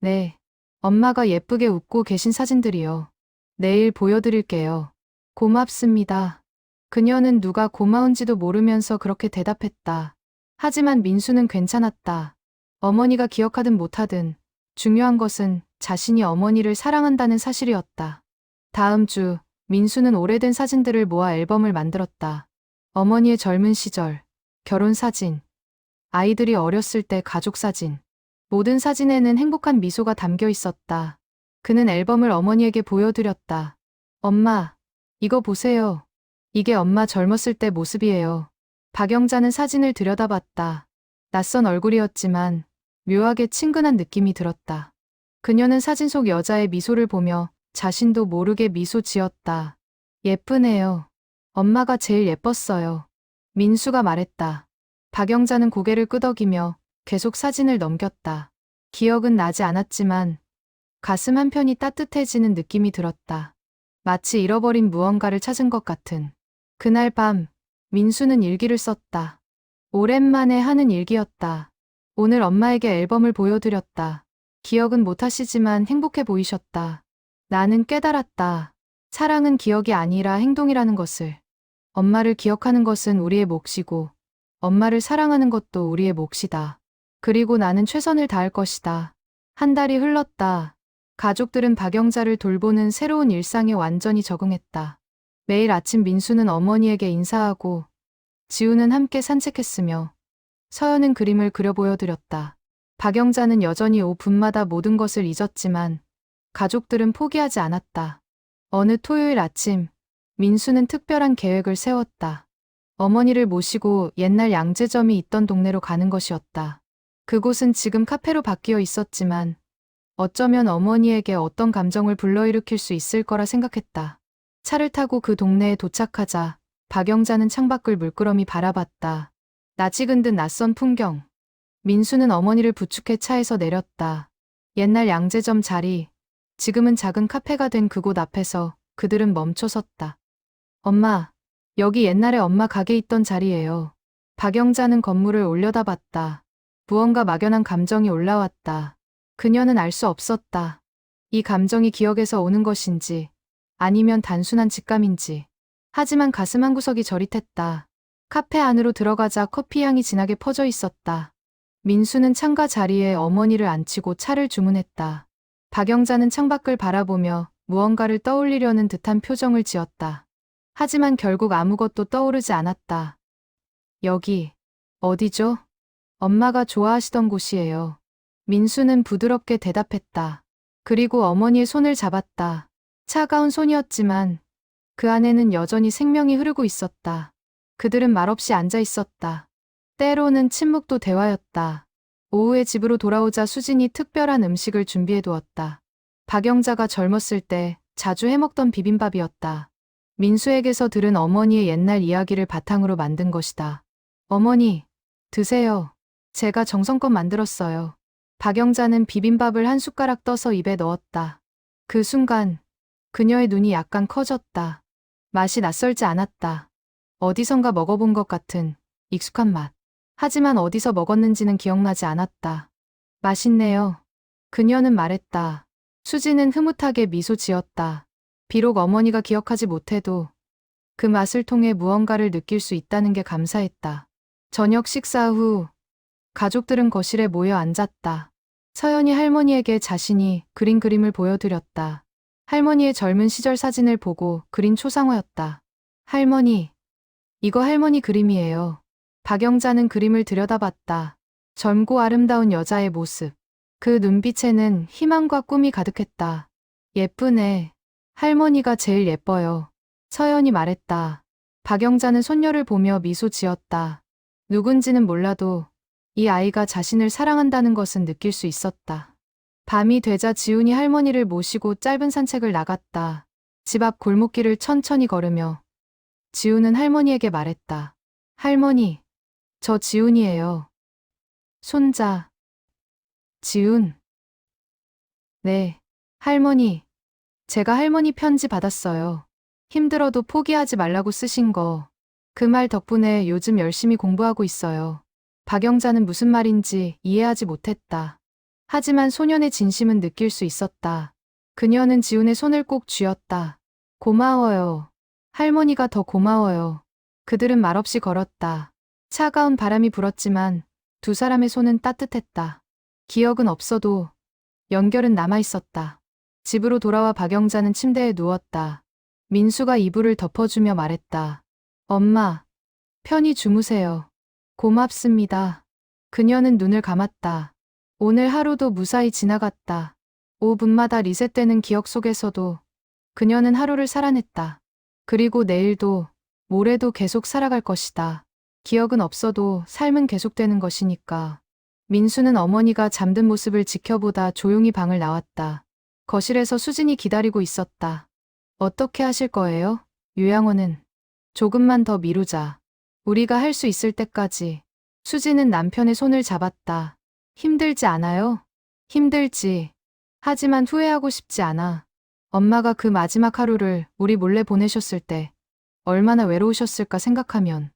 네, 엄마가 예쁘게 웃고 계신 사진들이요. 내일 보여드릴게요. 고맙습니다. 그녀는 누가 고마운지도 모르면서 그렇게 대답했다. 하지만 민수는 괜찮았다. 어머니가 기억하든 못하든 중요한 것은 자신이 어머니를 사랑한다는 사실이었다. 다음 주 민수는 오래된 사진들을 모아 앨범을 만들었다. 어머니의 젊은 시절, 결혼 사진, 아이들이 어렸을 때 가족 사진. 모든 사진에는 행복한 미소가 담겨 있었다. 그는 앨범을 어머니에게 보여드렸다. 엄마, 이거 보세요. 이게 엄마 젊었을 때 모습이에요. 박영자는 사진을 들여다봤다. 낯선 얼굴이었지만 묘하게 친근한 느낌이 들었다. 그녀는 사진 속 여자의 미소를 보며 자신도 모르게 미소 지었다. 예쁘네요. 엄마가 제일 예뻤어요. 민수가 말했다. 박영자는 고개를 끄덕이며 계속 사진을 넘겼다. 기억은 나지 않았지만 가슴 한편이 따뜻해지는 느낌이 들었다. 마치 잃어버린 무언가를 찾은 것 같은. 그날 밤 민수는 일기를 썼다. 오랜만에 하는 일기였다. 오늘 엄마에게 앨범을 보여드렸다. 기억은 못하시지만 행복해 보이셨다. 나는 깨달았다. 사랑은 기억이 아니라 행동이라는 것을. 엄마를 기억하는 것은 우리의 몫이고 엄마를 사랑하는 것도 우리의 몫이다. 그리고 나는 최선을 다할 것이다. 한 달이 흘렀다. 가족들은 박영자를 돌보는 새로운 일상에 완전히 적응했다. 매일 아침 민수는 어머니에게 인사하고 지우는 함께 산책했으며 서연은 그림을 그려 보여드렸다. 박영자는 여전히 5분마다 모든 것을 잊었지만 가족들은 포기하지 않았다. 어느 토요일 아침 민수는 특별한 계획을 세웠다. 어머니를 모시고 옛날 양재점이 있던 동네로 가는 것이었다. 그곳은 지금 카페로 바뀌어 있었지만 어쩌면 어머니에게 어떤 감정을 불러일으킬 수 있을 거라 생각했다. 차를 타고 그 동네에 도착하자 박영자는 창밖을 물끄러미 바라봤다. 낯익은 듯 낯선 풍경. 민수는 어머니를 부축해 차에서 내렸다. 옛날 양재점 자리, 지금은 작은 카페가 된 그곳 앞에서 그들은 멈춰 섰다. 엄마, 여기 옛날에 엄마 가게 있던 자리예요. 박영자는 건물을 올려다봤다. 무언가 막연한 감정이 올라왔다. 그녀는 알 수 없었다. 이 감정이 기억에서 오는 것인지 아니면 단순한 직감인지. 하지만 가슴 한구석이 저릿했다. 카페 안으로 들어가자 커피 향이 진하게 퍼져 있었다. 민수는 창가 자리에 어머니를 앉히고 차를 주문했다. 박영자는 창밖을 바라보며 무언가를 떠올리려는 듯한 표정을 지었다. 하지만 결국 아무것도 떠오르지 않았다. 여기, 어디죠? 엄마가 좋아하시던 곳이에요. 민수는 부드럽게 대답했다. 그리고 어머니의 손을 잡았다. 차가운 손이었지만 그 안에는 여전히 생명이 흐르고 있었다. 그들은 말없이 앉아 있었다. 때로는 침묵도 대화였다. 오후에 집으로 돌아오자 수진이 특별한 음식을 준비해 두었다. 박영자가 젊었을 때 자주 해먹던 비빔밥이었다. 민수에게서 들은 어머니의 옛날 이야기를 바탕으로 만든 것이다. 어머니, 드세요. 제가 정성껏 만들었어요. 박영자는 비빔밥을 한 숟가락 떠서 입에 넣었다. 그 순간 그녀의 눈이 약간 커졌다. 맛이 낯설지 않았다. 어디선가 먹어본 것 같은 익숙한 맛. 하지만 어디서 먹었는지는 기억나지 않았다. 맛있네요. 그녀는 말했다. 수지는 흐뭇하게 미소 지었다. 비록 어머니가 기억하지 못해도 그 맛을 통해 무언가를 느낄 수 있다는 게 감사했다. 저녁 식사 후 가족들은 거실에 모여 앉았다. 서연이 할머니에게 자신이 그린 그림을 보여드렸다. 할머니의 젊은 시절 사진을 보고 그린 초상화였다. 할머니, 이거 할머니 그림이에요. 박영자는 그림을 들여다봤다. 젊고 아름다운 여자의 모습. 그 눈빛에는 희망과 꿈이 가득했다. 예쁘네. 할머니가 제일 예뻐요. 서연이 말했다. 박영자는 손녀를 보며 미소 지었다. 누군지는 몰라도 이 아이가 자신을 사랑한다는 것은 느낄 수 있었다. 밤이 되자 지훈이 할머니를 모시고 짧은 산책을 나갔다. 집 앞 골목길을 천천히 걸으며 지훈은 할머니에게 말했다. 할머니, 저 지훈이에요. 손자. 지훈. 네, 할머니. 제가 할머니 편지 받았어요. 힘들어도 포기하지 말라고 쓰신 거. 그 말 덕분에 요즘 열심히 공부하고 있어요. 박영자는 무슨 말인지 이해하지 못했다. 하지만 소년의 진심은 느낄 수 있었다. 그녀는 지훈의 손을 꼭 쥐었다. 고마워요. 할머니가 더 고마워요. 그들은 말없이 걸었다. 차가운 바람이 불었지만 두 사람의 손은 따뜻했다. 기억은 없어도 연결은 남아있었다. 집으로 돌아와 박영자는 침대에 누웠다. 민수가 이불을 덮어주며 말했다. 엄마, 편히 주무세요. 고맙습니다. 그녀는 눈을 감았다. 오늘 하루도 무사히 지나갔다. 5분마다 리셋되는 기억 속에서도 그녀는 하루를 살아냈다. 그리고 내일도, 모레도 계속 살아갈 것이다. 기억은 없어도 삶은 계속되는 것이니까. 민수는 어머니가 잠든 모습을 지켜보다 조용히 방을 나왔다. 거실에서 수진이 기다리고 있었다. 어떻게 하실 거예요? 요양원은. 조금만 더 미루자. 우리가 할 수 있을 때까지. 수진은 남편의 손을 잡았다. 힘들지 않아요? 힘들지. 하지만 후회하고 싶지 않아. 엄마가 그 마지막 하루를 우리 몰래 보내셨을 때 얼마나 외로우셨을까 생각하면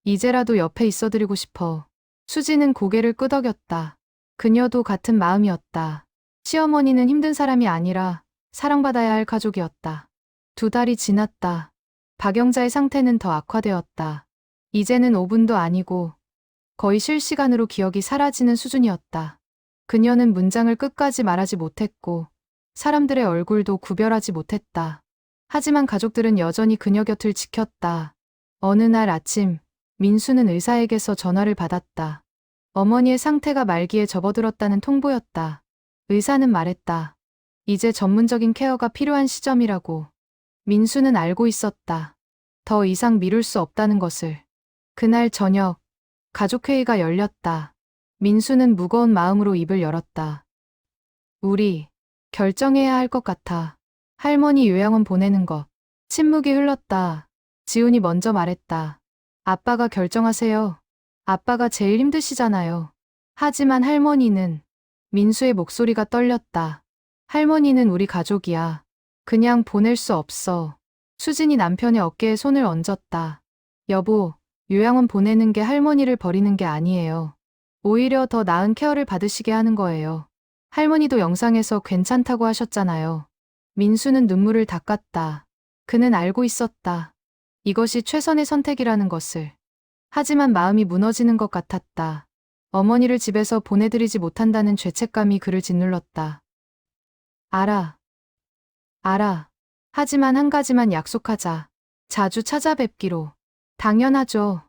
이제라도 옆에 있어드리고 싶어. 수진은 고개를 끄덕였다. 그녀도 같은 마음이었다. 시어머니는 힘든 사람이 아니라 사랑받아야 할 가족이었다. 2달이 지났다. 박영자의 상태는 더 악화되었다. 이제는 5분도 아니고 거의 실시간으로 기억이 사라지는 수준이었다. 그녀는 문장을 끝까지 말하지 못했고 사람들의 얼굴도 구별하지 못했다. 하지만 가족들은 여전히 그녀 곁을 지켰다. 어느 날 아침, 민수는 의사에게서 전화를 받았다. 어머니의 상태가 말기에 접어들었다는 통보였다. 의사는 말했다. 이제 전문적인 케어가 필요한 시점이라고. 민수는 알고 있었다. 더 이상 미룰 수 없다는 것을. 그날 저녁, 가족회의가 열렸다. 민수는 무거운 마음으로 입을 열었다. 우리, 결정해야 할 것 같아. 할머니 요양원 보내는 것. 침묵이 흘렀다. 지훈이 먼저 말했다. 아빠가 결정하세요. 아빠가 제일 힘드시잖아요. 하지만 할머니는. 민수의 목소리가 떨렸다. 할머니는 우리 가족이야. 그냥 보낼 수 없어. 수진이 남편의 어깨에 손을 얹었다. 여보, 요양원 보내는 게 할머니를 버리는 게 아니에요. 오히려 더 나은 케어를 받으시게 하는 거예요. 할머니도 영상에서 괜찮다고 하셨잖아요. 민수는 눈물을 닦았다. 그는 알고 있었다. 이것이 최선의 선택이라는 것을. 하지만 마음이 무너지는 것 같았다. 어머니를 집에서 보내드리지 못한다는 죄책감이 그를 짓눌렀다. 알아. 알아. 하지만 한 가지만 약속하자. 자주 찾아뵙기로. 당연하죠.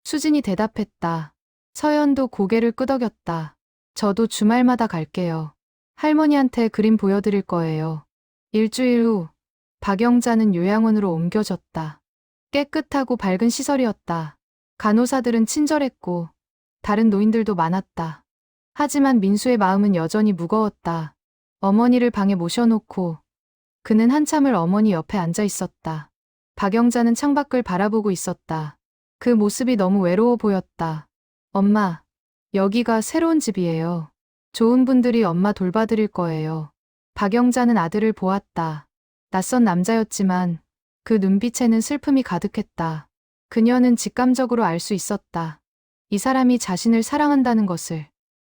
수진이 대답했다. 서연도 고개를 끄덕였다. 저도 주말마다 갈게요. 할머니한테 그림 보여드릴 거예요. 일주일 후, 박영자는 요양원으로 옮겨졌다. 깨끗하고 밝은 시설이었다. 간호사들은 친절했고, 다른 노인들도 많았다. 하지만 민수의 마음은 여전히 무거웠다. 어머니를 방에 모셔놓고, 그는 한참을 어머니 옆에 앉아 있었다. 박영자는 창밖을 바라보고 있었다. 그 모습이 너무 외로워 보였다. 엄마, 여기가 새로운 집이에요. 좋은 분들이 엄마 돌봐드릴 거예요. 박영자는 아들을 보았다. 낯선 남자였지만 그 눈빛에는 슬픔이 가득했다. 그녀는 직감적으로 알 수 있었다. 이 사람이 자신을 사랑한다는 것을.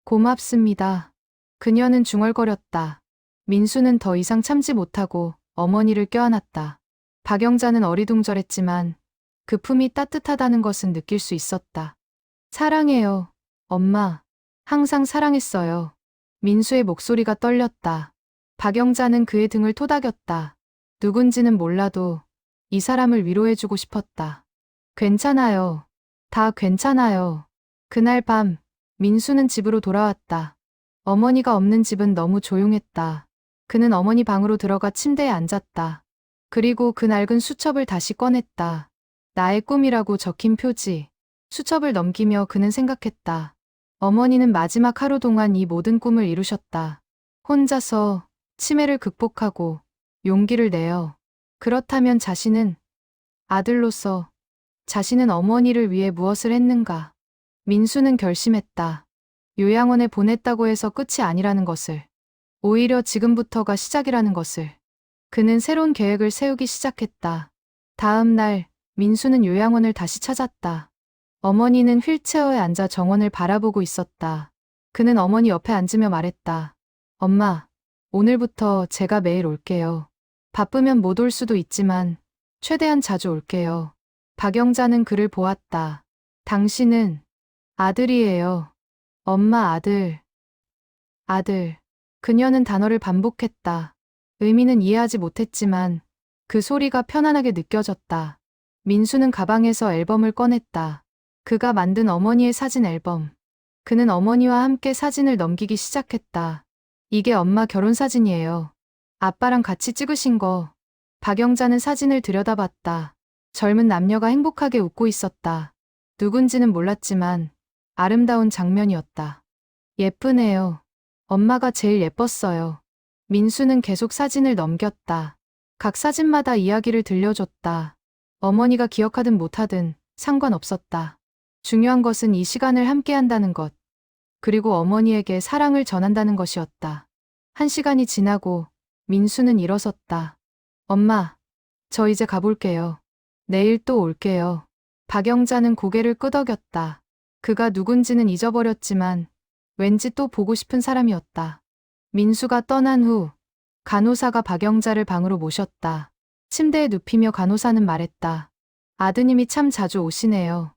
고맙습니다. 그녀는 중얼거렸다. 민수는 더 이상 참지 못하고 어머니를 껴안았다. 박영자는 어리둥절했지만 그 품이 따뜻하다는 것은 느낄 수 있었다. 사랑해요, 엄마. 항상 사랑했어요. 민수의 목소리가 떨렸다. 박영자는 그의 등을 토닥였다. 누군지는 몰라도 이 사람을 위로해주고 싶었다. 괜찮아요. 다 괜찮아요. 그날 밤, 민수는 집으로 돌아왔다. 어머니가 없는 집은 너무 조용했다. 그는 어머니 방으로 들어가 침대에 앉았다. 그리고 그 낡은 수첩을 다시 꺼냈다. 나의 꿈이라고 적힌 표지. 수첩을 넘기며 그는 생각했다. 어머니는 마지막 하루 동안 이 모든 꿈을 이루셨다. 혼자서 치매를 극복하고 용기를 내어. 그렇다면 자신은 아들로서 자신은 어머니를 위해 무엇을 했는가? 민수는 결심했다. 요양원에 보냈다고 해서 끝이 아니라는 것을. 오히려 지금부터가 시작이라는 것을. 그는 새로운 계획을 세우기 시작했다. 다음 날, 민수는 요양원을 다시 찾았다. 어머니는 휠체어에 앉아 정원을 바라보고 있었다. 그는 어머니 옆에 앉으며 말했다. 엄마, 오늘부터 제가 매일 올게요. 바쁘면 못 올 수도 있지만 최대한 자주 올게요. 박영자는 그를 보았다. 당신은 아들이에요. 엄마 아들. 아들. 그녀는 단어를 반복했다. 의미는 이해하지 못했지만 그 소리가 편안하게 느껴졌다. 민수는 가방에서 앨범을 꺼냈다. 그가 만든 어머니의 사진 앨범. 그는 어머니와 함께 사진을 넘기기 시작했다. 이게 엄마 결혼 사진이에요. 아빠랑 같이 찍으신 거. 박영자는 사진을 들여다봤다. 젊은 남녀가 행복하게 웃고 있었다. 누군지는 몰랐지만 아름다운 장면이었다. 예쁘네요. 엄마가 제일 예뻤어요. 민수는 계속 사진을 넘겼다. 각 사진마다 이야기를 들려줬다. 어머니가 기억하든 못하든 상관없었다. 중요한 것은 이 시간을 함께한다는 것. 그리고 어머니에게 사랑을 전한다는 것이었다. 1시간이 지나고 민수는 일어섰다. 엄마, 저 이제 가볼게요. 내일 또 올게요. 박영자는 고개를 끄덕였다. 그가 누군지는 잊어버렸지만 왠지 또 보고 싶은 사람이었다. 민수가 떠난 후 간호사가 박영자를 방으로 모셨다. 침대에 눕히며 간호사는 말했다. 아드님이 참 자주 오시네요.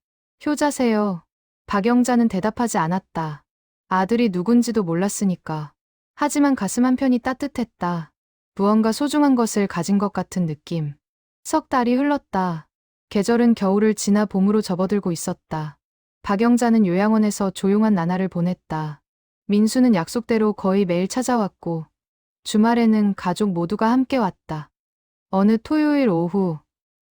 효자세요. 박영자는 대답하지 않았다. 아들이 누군지도 몰랐으니까. 하지만 가슴 한편이 따뜻했다. 무언가 소중한 것을 가진 것 같은 느낌. 석 달이 흘렀다. 계절은 겨울을 지나 봄으로 접어들고 있었다. 박영자는 요양원에서 조용한 나날을 보냈다. 민수는 약속대로 거의 매일 찾아왔고 주말에는 가족 모두가 함께 왔다. 어느 토요일 오후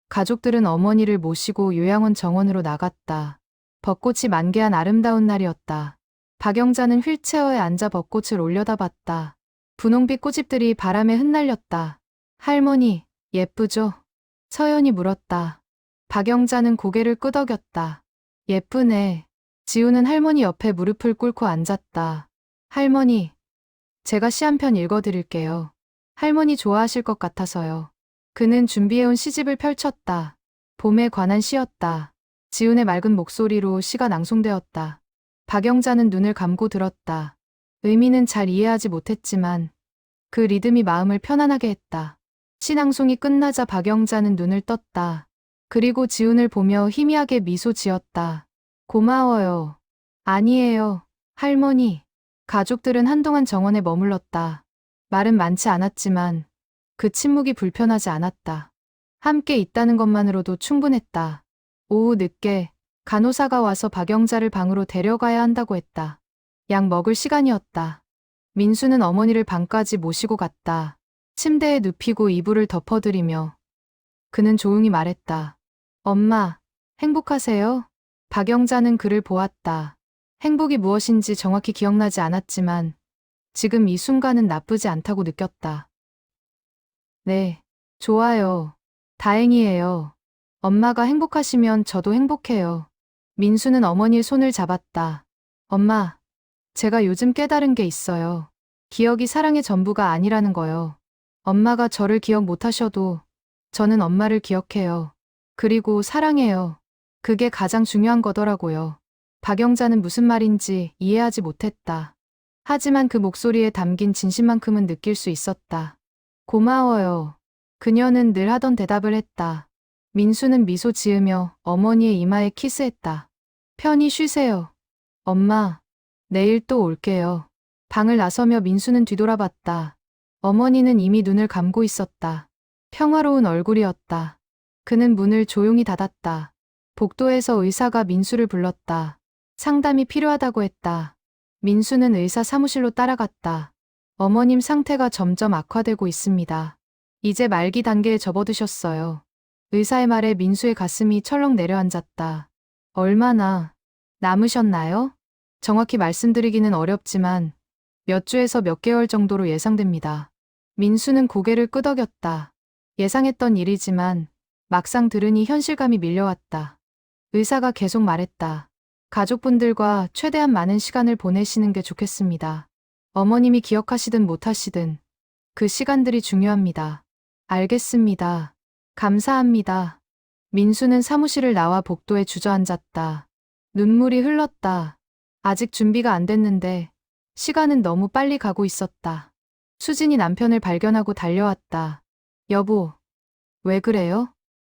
가족들은 어머니를 모시고 요양원 정원으로 나갔다. 벚꽃이 만개한 아름다운 날이었다. 박영자는 휠체어에 앉아 벚꽃을 올려다봤다. 분홍빛 꽃잎들이 바람에 흩날렸다. 할머니, 예쁘죠? 서연이 물었다. 박영자는 고개를 끄덕였다. 예쁘네. 지우는 할머니 옆에 무릎을 꿇고 앉았다. 할머니, 제가 시 한 편 읽어드릴게요. 할머니 좋아하실 것 같아서요. 그는 준비해온 시집을 펼쳤다. 봄에 관한 시였다. 지훈의 맑은 목소리로 시가 낭송되었다. 박영자는 눈을 감고 들었다. 의미는 잘 이해하지 못했지만 그 리듬이 마음을 편안하게 했다. 시 낭송이 끝나자 박영자는 눈을 떴다. 그리고 지훈을 보며 희미하게 미소 지었다. 고마워요. 아니에요, 할머니. 가족들은 한동안 정원에 머물렀다. 말은 많지 않았지만 그 침묵이 불편하지 않았다. 함께 있다는 것만으로도 충분했다. 오후 늦게 간호사가 와서 박영자를 방으로 데려가야 한다고 했다. 약 먹을 시간이었다. 민수는 어머니를 방까지 모시고 갔다. 침대에 눕히고 이불을 덮어드리며 그는 조용히 말했다. 엄마, 행복하세요? 박영자는 그를 보았다. 행복이 무엇인지 정확히 기억나지 않았지만 지금 이 순간은 나쁘지 않다고 느꼈다. 네, 좋아요. 다행이에요. 엄마가 행복하시면 저도 행복해요. 민수는 어머니의 손을 잡았다. 엄마, 제가 요즘 깨달은 게 있어요. 기억이 사랑의 전부가 아니라는 거요. 엄마가 저를 기억 못하셔도 저는 엄마를 기억해요. 그리고 사랑해요. 그게 가장 중요한 거더라고요. 박영자는 무슨 말인지 이해하지 못했다. 하지만 그 목소리에 담긴 진심만큼은 느낄 수 있었다. 고마워요. 그녀는 늘 하던 대답을 했다. 민수는 미소 지으며 어머니의 이마에 키스했다. 편히 쉬세요. 엄마, 내일 또 올게요. 방을 나서며 민수는 뒤돌아봤다. 어머니는 이미 눈을 감고 있었다. 평화로운 얼굴이었다. 그는 문을 조용히 닫았다. 복도에서 의사가 민수를 불렀다. 상담이 필요하다고 했다. 민수는 의사 사무실로 따라갔다. 어머님 상태가 점점 악화되고 있습니다. 이제 말기 단계에 접어드셨어요. 의사의 말에 민수의 가슴이 철렁 내려앉았다. 얼마나 남으셨나요? 정확히 말씀드리기는 어렵지만 몇 주에서 몇 개월 정도로 예상됩니다. 민수는 고개를 끄덕였다. 예상했던 일이지만 막상 들으니 현실감이 밀려왔다. 의사가 계속 말했다. 가족분들과 최대한 많은 시간을 보내시는 게 좋겠습니다. 어머님이 기억하시든 못하시든 그 시간들이 중요합니다. 알겠습니다. 감사합니다. 민수는 사무실을 나와 복도에 주저앉았다. 눈물이 흘렀다. 아직 준비가 안 됐는데 시간은 너무 빨리 가고 있었다. 수진이 남편을 발견하고 달려왔다. 여보, 왜 그래요?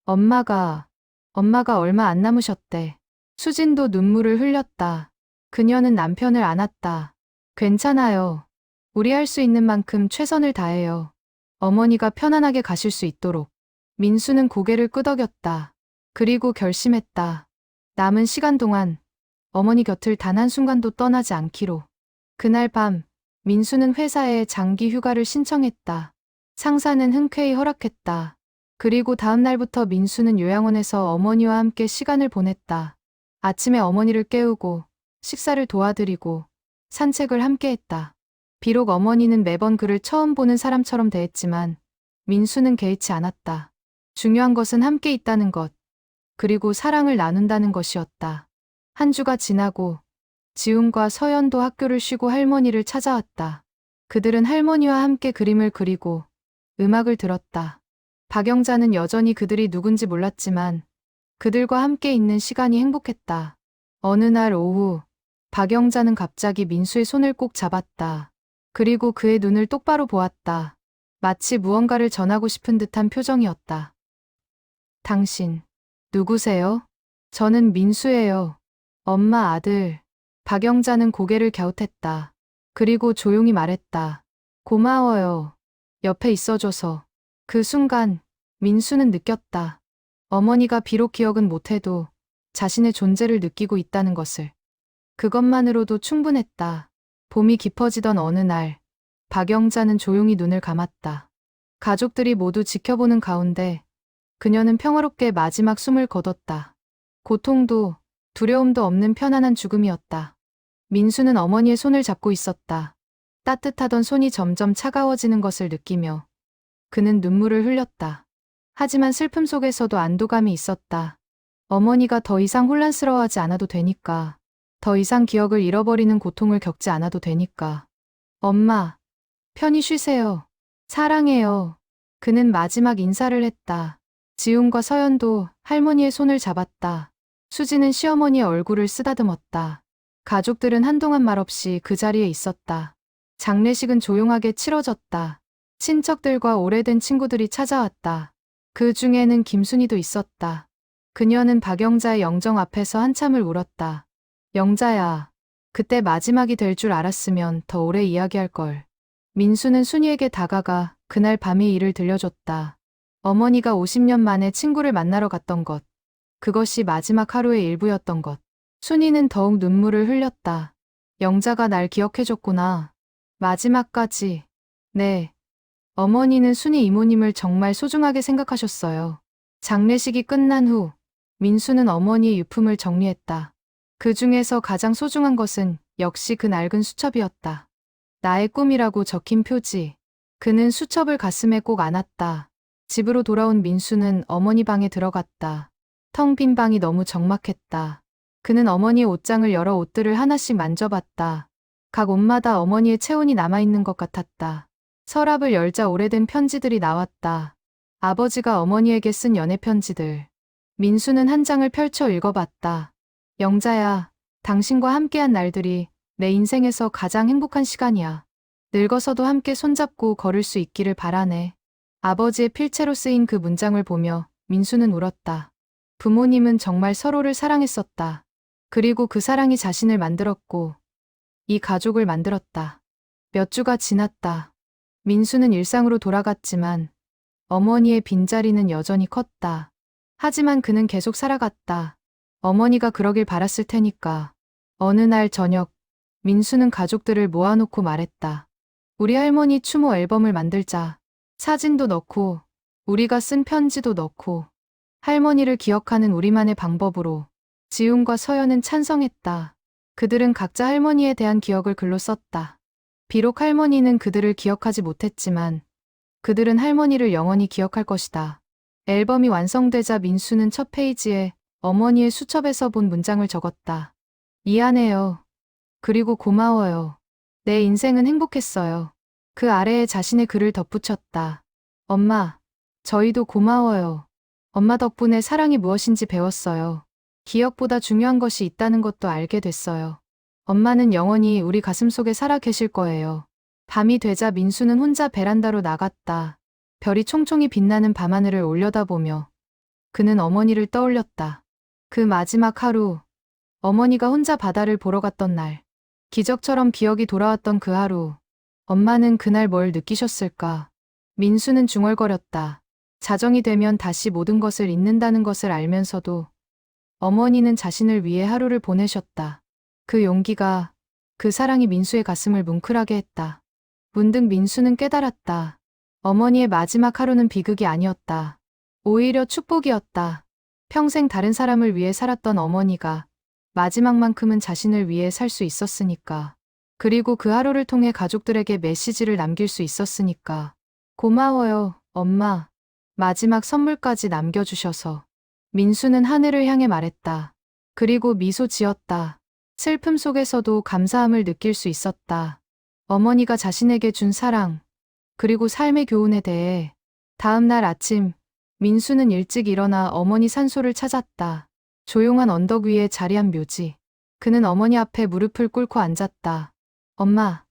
엄마가 얼마 안 남으셨대. 수진도 눈물을 흘렸다. 그녀는 남편을 안았다. 괜찮아요. 우리 할 수 있는 만큼 최선을 다해요. 어머니가 편안하게 가실 수 있도록. 민수는 고개를 끄덕였다. 그리고 결심했다. 남은 시간 동안 어머니 곁을 단 한순간도 떠나지 않기로. 그날 밤 민수는 회사에 장기 휴가를 신청했다. 상사는 흔쾌히 허락했다. 그리고 다음 날부터 민수는 요양원에서 어머니와 함께 시간을 보냈다. 아침에 어머니를 깨우고 식사를 도와드리고 산책을 함께 했다. 비록 어머니는 매번 그를 처음 보는 사람처럼 대했지만 민수는 개의치 않았다. 중요한 것은 함께 있다는 것, 그리고 사랑을 나눈다는 것이었다. 한 주가 지나고 지훈과 서연도 학교를 쉬고 할머니를 찾아왔다. 그들은 할머니와 함께 그림을 그리고 음악을 들었다. 박영자는 여전히 그들이 누군지 몰랐지만 그들과 함께 있는 시간이 행복했다. 어느 날 오후, 박영자는 갑자기 민수의 손을 꼭 잡았다. 그리고 그의 눈을 똑바로 보았다. 마치 무언가를 전하고 싶은 듯한 표정이었다. 당신, 누구세요? 저는 민수예요. 엄마 아들. 박영자는 고개를 갸웃했다. 그리고 조용히 말했다. 고마워요. 옆에 있어줘서. 그 순간 민수는 느꼈다. 어머니가 비록 기억은 못해도 자신의 존재를 느끼고 있다는 것을. 그것만으로도 충분했다. 봄이 깊어지던 어느 날, 박영자는 조용히 눈을 감았다. 가족들이 모두 지켜보는 가운데 그녀는 평화롭게 마지막 숨을 거뒀다. 고통도 두려움도 없는 편안한 죽음이었다. 민수는 어머니의 손을 잡고 있었다. 따뜻하던 손이 점점 차가워지는 것을 느끼며 그는 눈물을 흘렸다. 하지만 슬픔 속에서도 안도감이 있었다. 어머니가 더 이상 혼란스러워하지 않아도 되니까. 더 이상 기억을 잃어버리는 고통을 겪지 않아도 되니까. 엄마, 편히 쉬세요. 사랑해요. 그는 마지막 인사를 했다. 지훈과 서연도 할머니의 손을 잡았다. 수지는 시어머니의 얼굴을 쓰다듬었다. 가족들은 한동안 말없이 그 자리에 있었다. 장례식은 조용하게 치러졌다. 친척들과 오래된 친구들이 찾아왔다. 그 중에는 김순이도 있었다. 그녀는 박영자의 영정 앞에서 한참을 울었다. 영자야, 그때 마지막이 될 줄 알았으면 더 오래 이야기할 걸. 민수는 순이에게 다가가 그날 밤의 일을 들려줬다. 어머니가 50년 만에 친구를 만나러 갔던 것. 그것이 마지막 하루의 일부였던 것. 순이는 더욱 눈물을 흘렸다. 영자가 날 기억해줬구나. 마지막까지. 네. 어머니는 순이 이모님을 정말 소중하게 생각하셨어요. 장례식이 끝난 후 민수는 어머니의 유품을 정리했다. 그 중에서 가장 소중한 것은 역시 그 낡은 수첩이었다. 나의 꿈이라고 적힌 표지. 그는 수첩을 가슴에 꼭 안았다. 집으로 돌아온 민수는 어머니 방에 들어갔다. 텅 빈 방이 너무 적막했다. 그는 어머니의 옷장을 열어 옷들을 하나씩 만져봤다. 각 옷마다 어머니의 체온이 남아있는 것 같았다. 서랍을 열자 오래된 편지들이 나왔다. 아버지가 어머니에게 쓴 연애 편지들. 민수는 한 장을 펼쳐 읽어봤다. 영자야, 당신과 함께한 날들이 내 인생에서 가장 행복한 시간이야. 늙어서도 함께 손잡고 걸을 수 있기를 바라네. 아버지의 필체로 쓰인 그 문장을 보며 민수는 울었다. 부모님은 정말 서로를 사랑했었다. 그리고 그 사랑이 자신을 만들었고 이 가족을 만들었다. 몇 주가 지났다. 민수는 일상으로 돌아갔지만 어머니의 빈자리는 여전히 컸다. 하지만 그는 계속 살아갔다. 어머니가 그러길 바랐을 테니까. 어느 날 저녁, 민수는 가족들을 모아놓고 말했다. 우리 할머니 추모 앨범을 만들자. 사진도 넣고, 우리가 쓴 편지도 넣고, 할머니를 기억하는 우리만의 방법으로. 지훈과 서연은 찬성했다. 그들은 각자 할머니에 대한 기억을 글로 썼다. 비록 할머니는 그들을 기억하지 못했지만, 그들은 할머니를 영원히 기억할 것이다. 앨범이 완성되자 민수는 첫 페이지에 어머니의 수첩에서 본 문장을 적었다. 미안해요. 그리고 고마워요. 내 인생은 행복했어요. 그 아래에 자신의 글을 덧붙였다. 엄마, 저희도 고마워요. 엄마 덕분에 사랑이 무엇인지 배웠어요. 기억보다 중요한 것이 있다는 것도 알게 됐어요. 엄마는 영원히 우리 가슴속에 살아 계실 거예요. 밤이 되자 민수는 혼자 베란다로 나갔다. 별이 총총히 빛나는 밤하늘을 올려다보며 그는 어머니를 떠올렸다. 그 마지막 하루, 어머니가 혼자 바다를 보러 갔던 날, 기적처럼 기억이 돌아왔던 그 하루, 엄마는 그날 뭘 느끼셨을까? 민수는 중얼거렸다. 자정이 되면 다시 모든 것을 잊는다는 것을 알면서도 어머니는 자신을 위해 하루를 보내셨다. 그 용기가, 그 사랑이 민수의 가슴을 뭉클하게 했다. 문득 민수는 깨달았다. 어머니의 마지막 하루는 비극이 아니었다. 오히려 축복이었다. 평생 다른 사람을 위해 살았던 어머니가 마지막만큼은 자신을 위해 살 수 있었으니까. 그리고 그 하루를 통해 가족들에게 메시지를 남길 수 있었으니까. 고마워요, 엄마. 마지막 선물까지 남겨주셔서. 민수는 하늘을 향해 말했다. 그리고 미소 지었다. 슬픔 속에서도 감사함을 느낄 수 있었다. 어머니가 자신에게 준 사랑, 그리고 삶의 교훈에 대해. 다음 날 아침, 민수는 일찍 일어나 어머니 산소를 찾았다. 조용한 언덕 위에 자리한 묘지. 그는 어머니 앞에 무릎을 꿇고 앉았다. 엄마,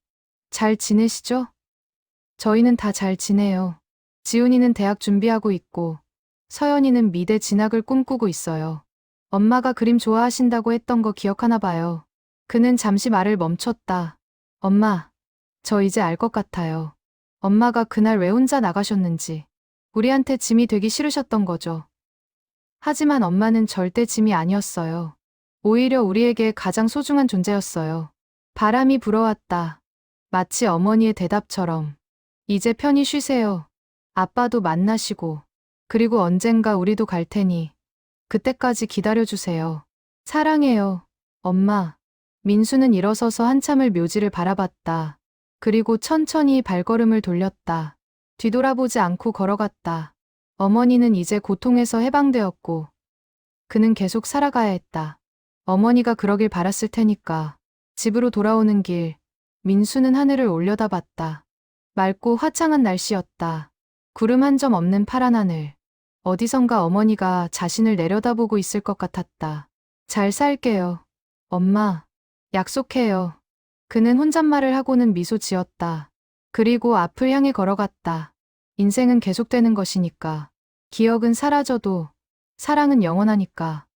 잘 지내시죠? 저희는 다 잘 지내요. 지훈이는 대학 준비하고 있고, 서연이는 미대 진학을 꿈꾸고 있어요. 엄마가 그림 좋아하신다고 했던 거 기억하나 봐요. 그는 잠시 말을 멈췄다. 엄마, 저 이제 알 것 같아요. 엄마가 그날 왜 혼자 나가셨는지. 우리한테 짐이 되기 싫으셨던 거죠. 하지만 엄마는 절대 짐이 아니었어요. 오히려 우리에게 가장 소중한 존재였어요. 바람이 불어왔다. 마치 어머니의 대답처럼. 이제 편히 쉬세요. 아빠도 만나시고. 그리고 언젠가 우리도 갈 테니. 그때까지 기다려주세요. 사랑해요, 엄마. 민수는 일어서서 한참을 묘지를 바라봤다. 그리고 천천히 발걸음을 돌렸다. 뒤돌아보지 않고 걸어갔다. 어머니는 이제 고통에서 해방되었고, 그는 계속 살아가야 했다. 어머니가 그러길 바랐을 테니까. 집으로 돌아오는 길, 민수는 하늘을 올려다봤다. 맑고 화창한 날씨였다. 구름 한 점 없는 파란 하늘. 어디선가 어머니가 자신을 내려다보고 있을 것 같았다. 잘 살게요. 엄마, 약속해요. 그는 혼잣말을 하고는 미소 지었다. 그리고 앞을 향해 걸어갔다. 인생은 계속되는 것이니까. 기억은 사라져도 사랑은 영원하니까.